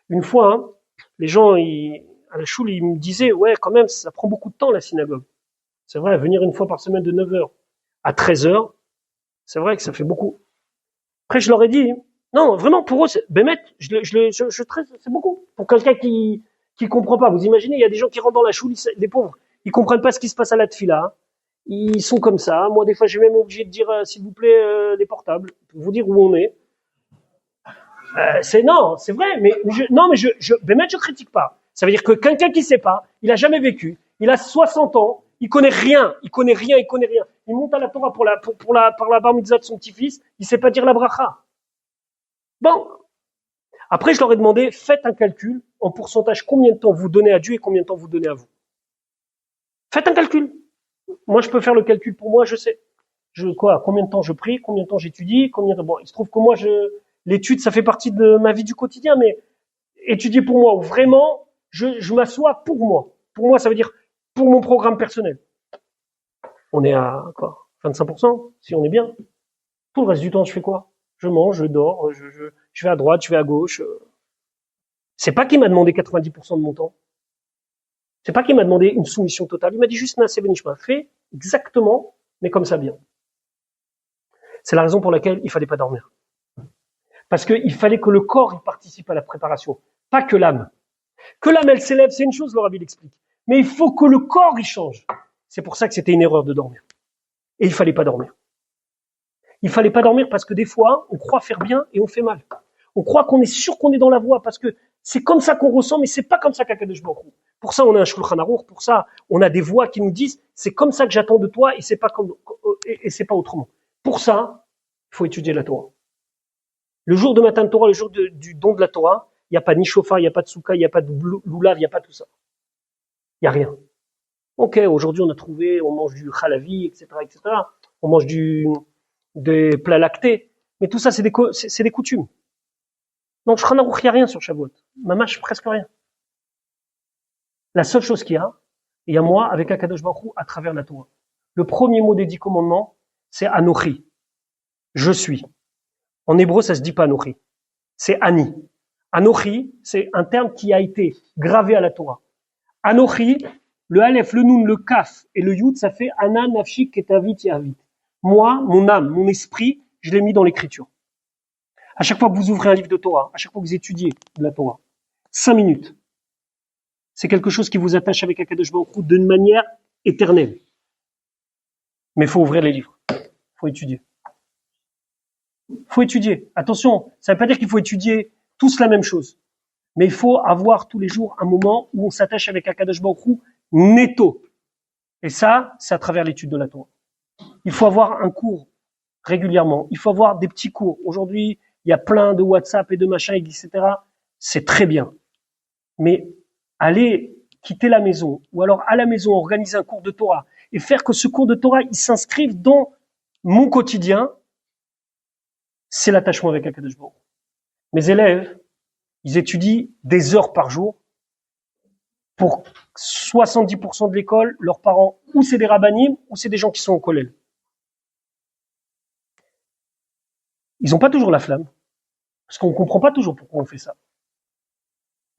Une fois, les gens, à la choule, ils me disaient, ouais, quand même, ça prend beaucoup de temps, la synagogue. C'est vrai, venir une fois par semaine de 9h à 13h, c'est vrai que ça fait beaucoup. Après, je leur ai dit, non, vraiment, pour eux, c'est beaucoup. Pour quelqu'un qui comprend pas. Vous imaginez, il y a des gens qui rentrent dans la choule, les pauvres, ils comprennent pas ce qui se passe à la tfila. Ils sont comme ça. Moi, des fois, j'ai même obligé de dire, s'il vous plaît, les portables, pour vous dire où on est. C'est vrai, mais je critique pas. Ça veut dire que quelqu'un qui sait pas, il a jamais vécu, il a 60 ans, il connaît rien. Il monte à la Torah par la bar mitzvah de son petit-fils, il sait pas dire la bracha. Bon. Après, je leur ai demandé, faites un calcul en pourcentage, combien de temps vous donnez à Dieu et combien de temps vous donnez à vous. Faites un calcul. Moi, je peux faire le calcul pour moi, je sais. Combien de temps je prie, combien de temps j'étudie, bon, il se trouve que moi, l'étude, ça fait partie de ma vie du quotidien, mais étudier pour moi, ou vraiment, je m'assois pour moi. Pour moi, ça veut dire pour mon programme personnel. On est à, 25%, si on est bien. Tout le reste du temps, je fais quoi? Je mange, je dors, je vais à droite, je vais à gauche. C'est pas qu'il m'a demandé 90% de mon temps. C'est pas qu'il m'a demandé une soumission totale. Il m'a dit juste, Naaseh Benishma, fais exactement, mais comme ça bien. C'est la raison pour laquelle il fallait pas dormir. Parce qu'il fallait que le corps il participe à la préparation, pas que l'âme. Que l'âme elle s'élève, c'est une chose, le rabbi l'explique. Mais il faut que le corps il change. C'est pour ça que c'était une erreur de dormir. Et il fallait pas dormir. Il fallait pas dormir parce que des fois, on croit faire bien et on fait mal. On croit qu'on est sûr qu'on est dans la voie parce que c'est comme ça qu'on ressent, mais c'est pas comme ça qu'Akadosh Baruch Hu. Pour ça, on a un Shulchan Aruch, pour ça, on a des voix qui nous disent, c'est comme ça que j'attends de toi et c'est pas c'est pas autrement. Pour ça, il faut étudier la Torah. Le jour de Matan Torah, le jour du don de la Torah, il n'y a pas ni chauffard, il n'y a pas de souka, il n'y a pas de loulav, il n'y a pas tout ça. Il n'y a rien. Ok, aujourd'hui on a trouvé, on mange du halavi, etc., etc. On mange des plats lactés. Mais tout ça, c'est des coutumes. Donc, Shulchan Aruch, il n'y a rien sur Shavuot. Mamash, presque rien. La seule chose qu'il y a moi avec Akadosh Baruch Hu à travers la Torah. Le premier mot des 10 commandements, c'est Anochi. Je suis. En hébreu, ça se dit pas Anochi. C'est Ani. Anochi, c'est un terme qui a été gravé à la Torah. Anochi, le Aleph, le Nun, le Kaf et le Yud, ça fait Ana Nafshi Ketavit Yavit. Moi, mon âme, mon esprit, je l'ai mis dans l'écriture. À chaque fois que vous ouvrez un livre de Torah, à chaque fois que vous étudiez de la Torah, 5 minutes, c'est quelque chose qui vous attache avec Akadosh Baruch Hu d'une manière éternelle. Mais il faut ouvrir les livres. Il faut étudier. Faut étudier. Attention, ça ne veut pas dire qu'il faut étudier tous la même chose. Mais il faut avoir tous les jours un moment où on s'attache avec Akadosh Baruch Hu netto. Et ça, c'est à travers l'étude de la Torah. Il faut avoir un cours régulièrement. Il faut avoir des petits cours. Aujourd'hui, il y a plein de WhatsApp et de machins, etc. C'est très bien. Mais aller quitter la maison, ou alors à la maison organiser un cours de Torah, et faire que ce cours de Torah, il s'inscrive dans mon quotidien, c'est l'attachement avec Akadosh Baruch Hu. Mes élèves, ils étudient des heures par jour. Pour 70% de l'école, leurs parents, ou c'est des rabbinim, ou c'est des gens qui sont au kollel. Ils n'ont pas toujours la flamme, parce qu'on ne comprend pas toujours pourquoi on fait ça.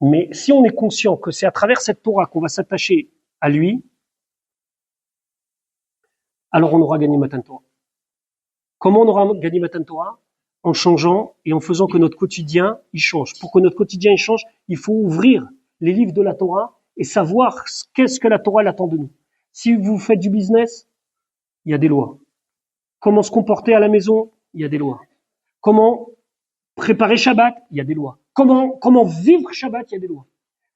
Mais si on est conscient que c'est à travers cette Torah qu'on va s'attacher à lui, alors on aura gagné Matan Torah. Comment on aura gagné Matan Torah? En changeant et en faisant que notre quotidien, il change. Pour que notre quotidien, il change, il faut ouvrir les livres de la Torah et savoir qu'est-ce que la Torah elle attend de nous. Si vous faites du business, il y a des lois. Comment se comporter à la maison, il y a des lois. Comment préparer Shabbat, il y a des lois. Comment vivre Shabbat, il y a des lois.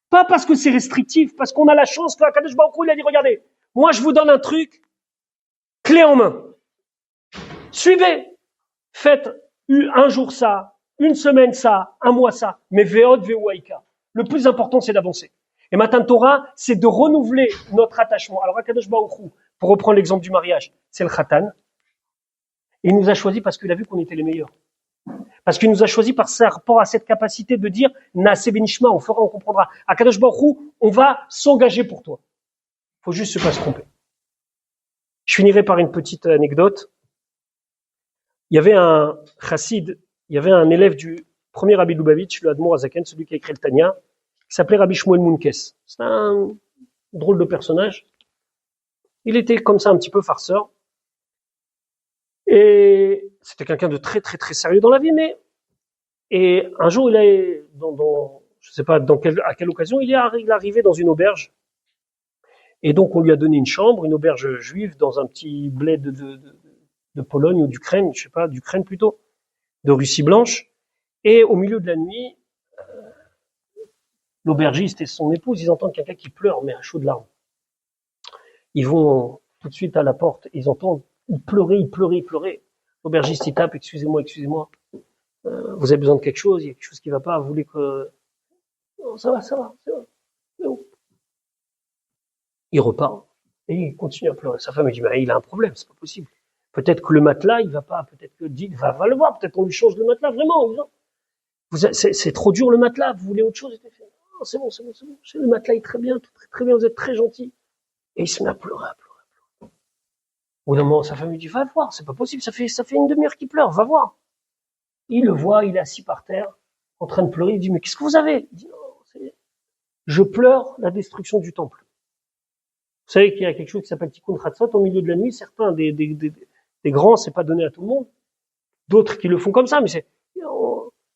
Pas parce que c'est restrictif, parce qu'on a la chance que Akadosh Baruch Hu, il a dit, regardez, moi je vous donne un truc, clé en main. Suivez, faites un jour ça, une semaine ça, un mois ça, mais ve'od ve'uaika. Le plus important, c'est d'avancer. Et Matan Torah, c'est de renouveler notre attachement. Alors Akadosh Baruch Hu, pour reprendre l'exemple du mariage, c'est le Khatan. Il nous a choisi parce qu'il a vu qu'on était les meilleurs. Parce qu'il nous a choisi par rapport à cette capacité de dire Naase benishma, on fera, on comprendra. Akadosh Baruch Hu, on va s'engager pour toi. Faut juste pas se tromper. Je finirai par une petite anecdote. Il y avait un chassid, il y avait un élève du premier Rabbi Lubavitch, le Admor Azaken, celui qui a écrit le Tanya, qui s'appelait Rabbi Shmuel Munkes. C'est un drôle de personnage. Il était comme ça un petit peu farceur. Et c'était quelqu'un de très très très sérieux dans la vie, et un jour il est je sais pas à quelle occasion il est arrivé dans une auberge, et donc on lui a donné une chambre, une auberge juive dans un petit bled de Pologne ou d'Ukraine, je sais pas, d'Ukraine plutôt, de Russie blanche, et au milieu de la nuit, l'aubergiste et son épouse, ils entendent quelqu'un qui pleure, mais à chaudes larmes. Ils vont tout de suite à la porte, ils entendent il pleurait. L'aubergiste, il tape, excusez-moi. Vous avez besoin de quelque chose, il y a quelque chose qui va pas, vous voulez que... Non, ça va, c'est bon. Il repart, et il continue à pleurer. Sa femme, elle dit, mais il a un problème, c'est pas possible. Peut-être que le matelas, il va pas, peut-être que Dick va le voir, peut-être qu'on lui change le matelas, vraiment, en disant, c'est trop dur le matelas, vous voulez autre chose? Non, c'est bon. Le matelas est très bien, très bien, vous êtes très gentil. Et il se met à pleurer. Au bout d'un moment, sa femme lui dit, va voir, c'est pas possible, ça fait une demi-heure qu'il pleure, va voir. Il le voit, il est assis par terre, en train de pleurer, il dit, mais qu'est-ce que vous avez? Il dit, non, je pleure la destruction du temple. Vous savez qu'il y a quelque chose qui s'appelle Tikkun Chatzot, au milieu de la nuit, certains des grands, c'est pas donné à tout le monde, d'autres qui le font comme ça, mais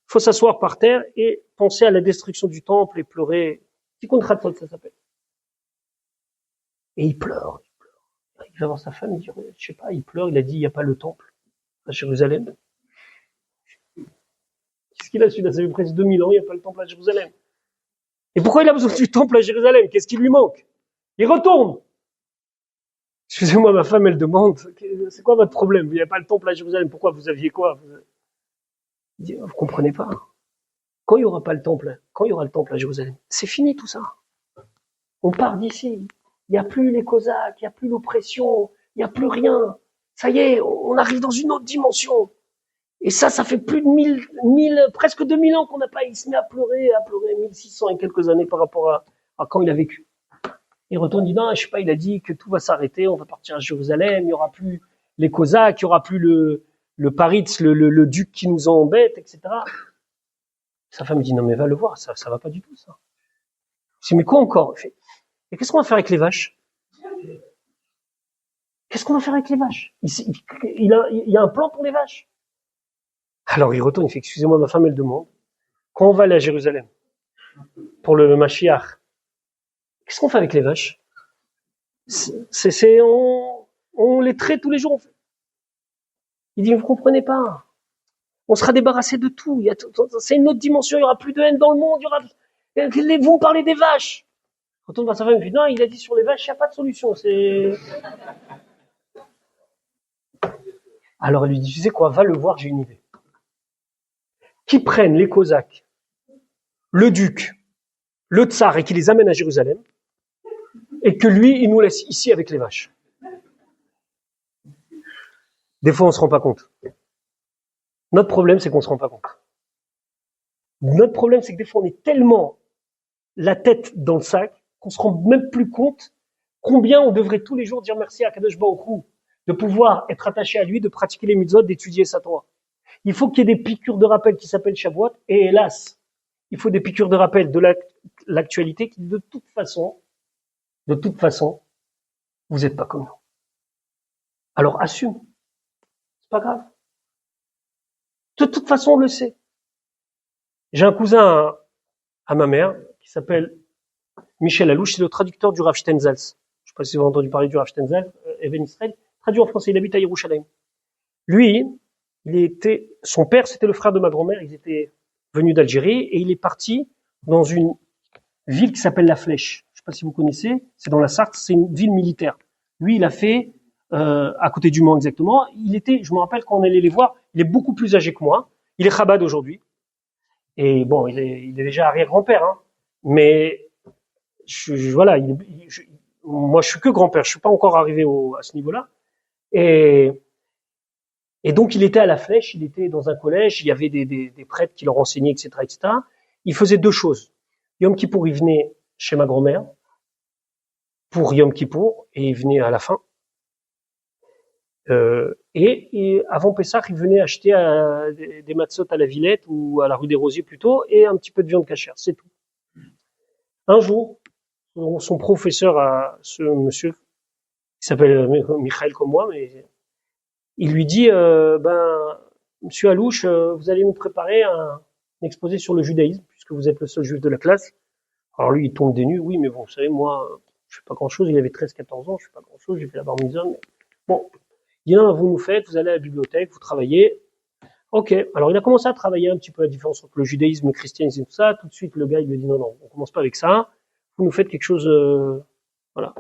faut s'asseoir par terre et penser à la destruction du temple et pleurer. Tikkun Chatzot, ça s'appelle. Et il pleure. Il va voir sa femme, il dit, je sais pas, il pleure, il a dit, il n'y a pas le temple à Jérusalem. Qu'est-ce qu'il a celui-là? Ça fait presque 2000 ans, il n'y a pas le temple à Jérusalem. Et pourquoi il a besoin du temple à Jérusalem? Qu'est-ce qui lui manque? Il retourne. Excusez-moi, ma femme, elle demande, c'est quoi votre problème? Il n'y a pas le temple à Jérusalem, pourquoi? Vous aviez quoi? Il dit, vous comprenez pas. Quand il n'y aura pas le temple, quand il y aura le temple à Jérusalem, c'est fini tout ça. On part d'ici. Il n'y a plus les Cosaques, il n'y a plus l'oppression, il n'y a plus rien. Ça y est, on arrive dans une autre dimension. Et ça fait plus de presque 2000 ans qu'on n'a pas, il se met à pleurer, 1600 et quelques années par rapport à quand il a vécu. Il retourne, il dit, non, je sais pas, il a dit que tout va s'arrêter, on va partir à Jérusalem, il n'y aura plus les Cosaques, il n'y aura plus le Paritz, le duc qui nous embête, etc. Sa femme dit, non, mais va le voir, ça va pas du tout, ça. Je dis, mais quoi encore? Et qu'est-ce qu'on va faire avec les vaches? Qu'est-ce qu'on va faire avec les vaches? Il y a un plan pour les vaches. Alors il retourne, il fait, excusez-moi, ma femme, elle demande, quand on va aller à Jérusalem, pour le Mashiach, qu'est-ce qu'on fait avec les vaches? On les traite tous les jours. Il dit, vous comprenez pas. On sera débarrassé de tout. C'est une autre dimension, il y aura plus de haine dans le monde, vous me parlez des vaches. Retourne voir sa femme, il dit, non, il a dit sur les vaches, il n'y a pas de solution, Alors elle lui dit, tu sais quoi, va le voir, j'ai une idée. Qui prennent les Cosaques, le duc, le tsar et qu'il les amène à Jérusalem, et que lui, il nous laisse ici avec les vaches. Des fois, on se rend pas compte. Notre problème, c'est qu'on se rend pas compte. Notre problème, c'est que des fois, on est tellement la tête dans le sac qu'on se rend même plus compte combien on devrait tous les jours dire merci à Kadosh Baruch Hu, de pouvoir être attaché à lui, de pratiquer les mitzvot, d'étudier sa Torah. Il faut qu'il y ait des piqûres de rappel qui s'appellent Shavuot, et hélas, il faut des piqûres de rappel de l'actualité qui, de toute façon, vous n'êtes pas comme nous. Alors assume. C'est pas grave. De toute façon, on le sait. J'ai un cousin à ma mère qui s'appelle Michel Alouche, c'est le traducteur du Rav Stenzals. Je ne sais pas si vous avez entendu parler du Rav Stenzals, Even Israël, traduit en français, il habite à Yerushalayim. Lui, son père, c'était le frère de ma grand-mère, ils étaient venus d'Algérie et il est parti dans une ville qui s'appelle La Flèche. Je ne sais pas si vous connaissez, c'est dans la Sarthe, c'est une ville militaire. Lui, il a fait, à côté du Mans exactement, je me rappelle quand on allait les voir, il est beaucoup plus âgé que moi, il est Chabad aujourd'hui. Et bon, il est déjà arrière-grand-père, hein. Mais voilà, moi je suis que grand-père, je suis pas encore arrivé à ce niveau-là. Et donc il était à la Flèche, il était dans un collège, il y avait des prêtres qui leur enseignaient, etc., etc. Il faisait deux choses. Yom Kippour, il venait chez ma grand-mère pour Yom Kippour et il venait à la fin. Et avant Pessah, il venait acheter des matzot à la Villette ou à la rue des Rosiers plutôt et un petit peu de viande cachère, c'est tout. Un jour, son professeur, ce monsieur qui s'appelle Michael comme moi, mais il lui dit Monsieur Alouche, vous allez nous préparer un exposé sur le judaïsme puisque vous êtes le seul juif de la classe. Alors lui, il tombe des nues, oui, mais bon, vous savez, moi, je fais pas grand-chose. Il avait 13-14 ans, je fais pas grand-chose, j'ai fait la bar mitzvah, mais bon. Il dit non, vous allez à la bibliothèque, vous travaillez. Ok, alors il a commencé à travailler un petit peu la différence entre le judaïsme, le christianisme et tout ça. Tout de suite, le gars, il lui a dit non, on commence pas avec ça. Vous nous faites quelque chose, voilà.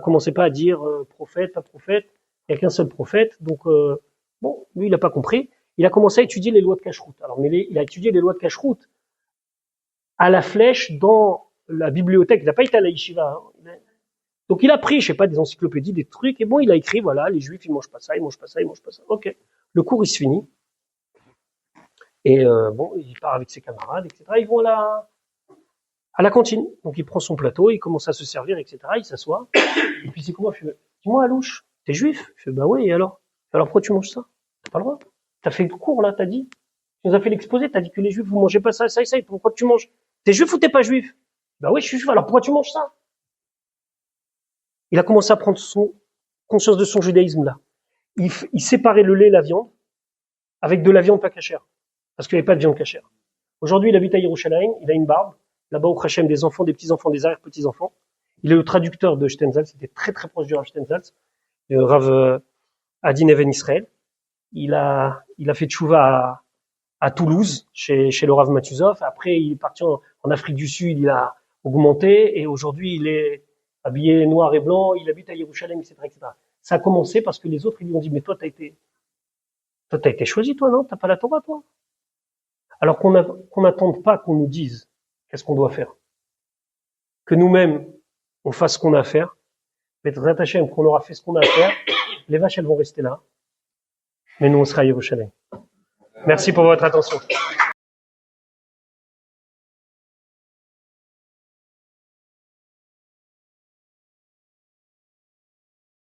Commencez pas à dire prophète, pas prophète. Il n'y a qu'un seul prophète. Donc, bon, lui, il n'a pas compris. Il a commencé à étudier les lois de cacheroute. Alors, mais il a étudié les lois de cacheroute à la Flèche dans la bibliothèque. Il n'a pas été à la yeshiva. Hein. Donc il a pris, je sais pas, des encyclopédies, des trucs, et bon, il a écrit, voilà, les juifs, ils mangent pas ça, ils mangent pas ça, ils mangent pas ça. Ok. Le cours, il se finit. Et bon, il part avec ses camarades, etc. Ils vont à la cantine. Donc il prend son plateau, il commence à se servir, etc. Il s'assoit. Et puis c'est comment? Il fait, dis-moi, Alouche, t'es juif? Je fais, bah oui, et alors? Alors pourquoi tu manges ça? T'as pas le droit. T'as fait le cours, là, t'as dit. Tu nous as fait l'exposé, t'as dit que les juifs, vous mangez pas ça, ça et ça, et pourquoi tu manges? T'es juif ou t'es pas juif? Bah oui, je suis juif, alors pourquoi tu manges ça? Il a commencé à prendre conscience de son judaïsme là. Il séparait le lait et la viande avec de la viande pas cachère. Parce qu'il n'y avait pas de viande cachère. Aujourd'hui, il habite à Yerushalayim, il a une barbe. Là-bas, au Hachem, des enfants, des petits-enfants, des arrière-petits-enfants. Il est le traducteur de Stenzals, c'était très très proche du Rav Stenzals, le Rav Adin Even Israël. Il a fait tchouva à Toulouse, chez le Rav Matuzov. Après, il est parti en Afrique du Sud, il a augmenté, et aujourd'hui, il est habillé noir et blanc, il habite à Yerushalayim, etc., etc. Ça a commencé parce que les autres, ils lui ont dit, mais toi, t'as été choisi, toi, non? T'as pas la Torah, toi? Alors qu'on n'attende pas qu'on nous dise qu'est-ce qu'on doit faire. Que nous-mêmes, on fasse ce qu'on a à faire. Mais être attaché, qu'on aura fait ce qu'on a à faire. Les vaches, elles vont rester là. Mais nous, on sera à Yerushalayim. Merci pour votre attention.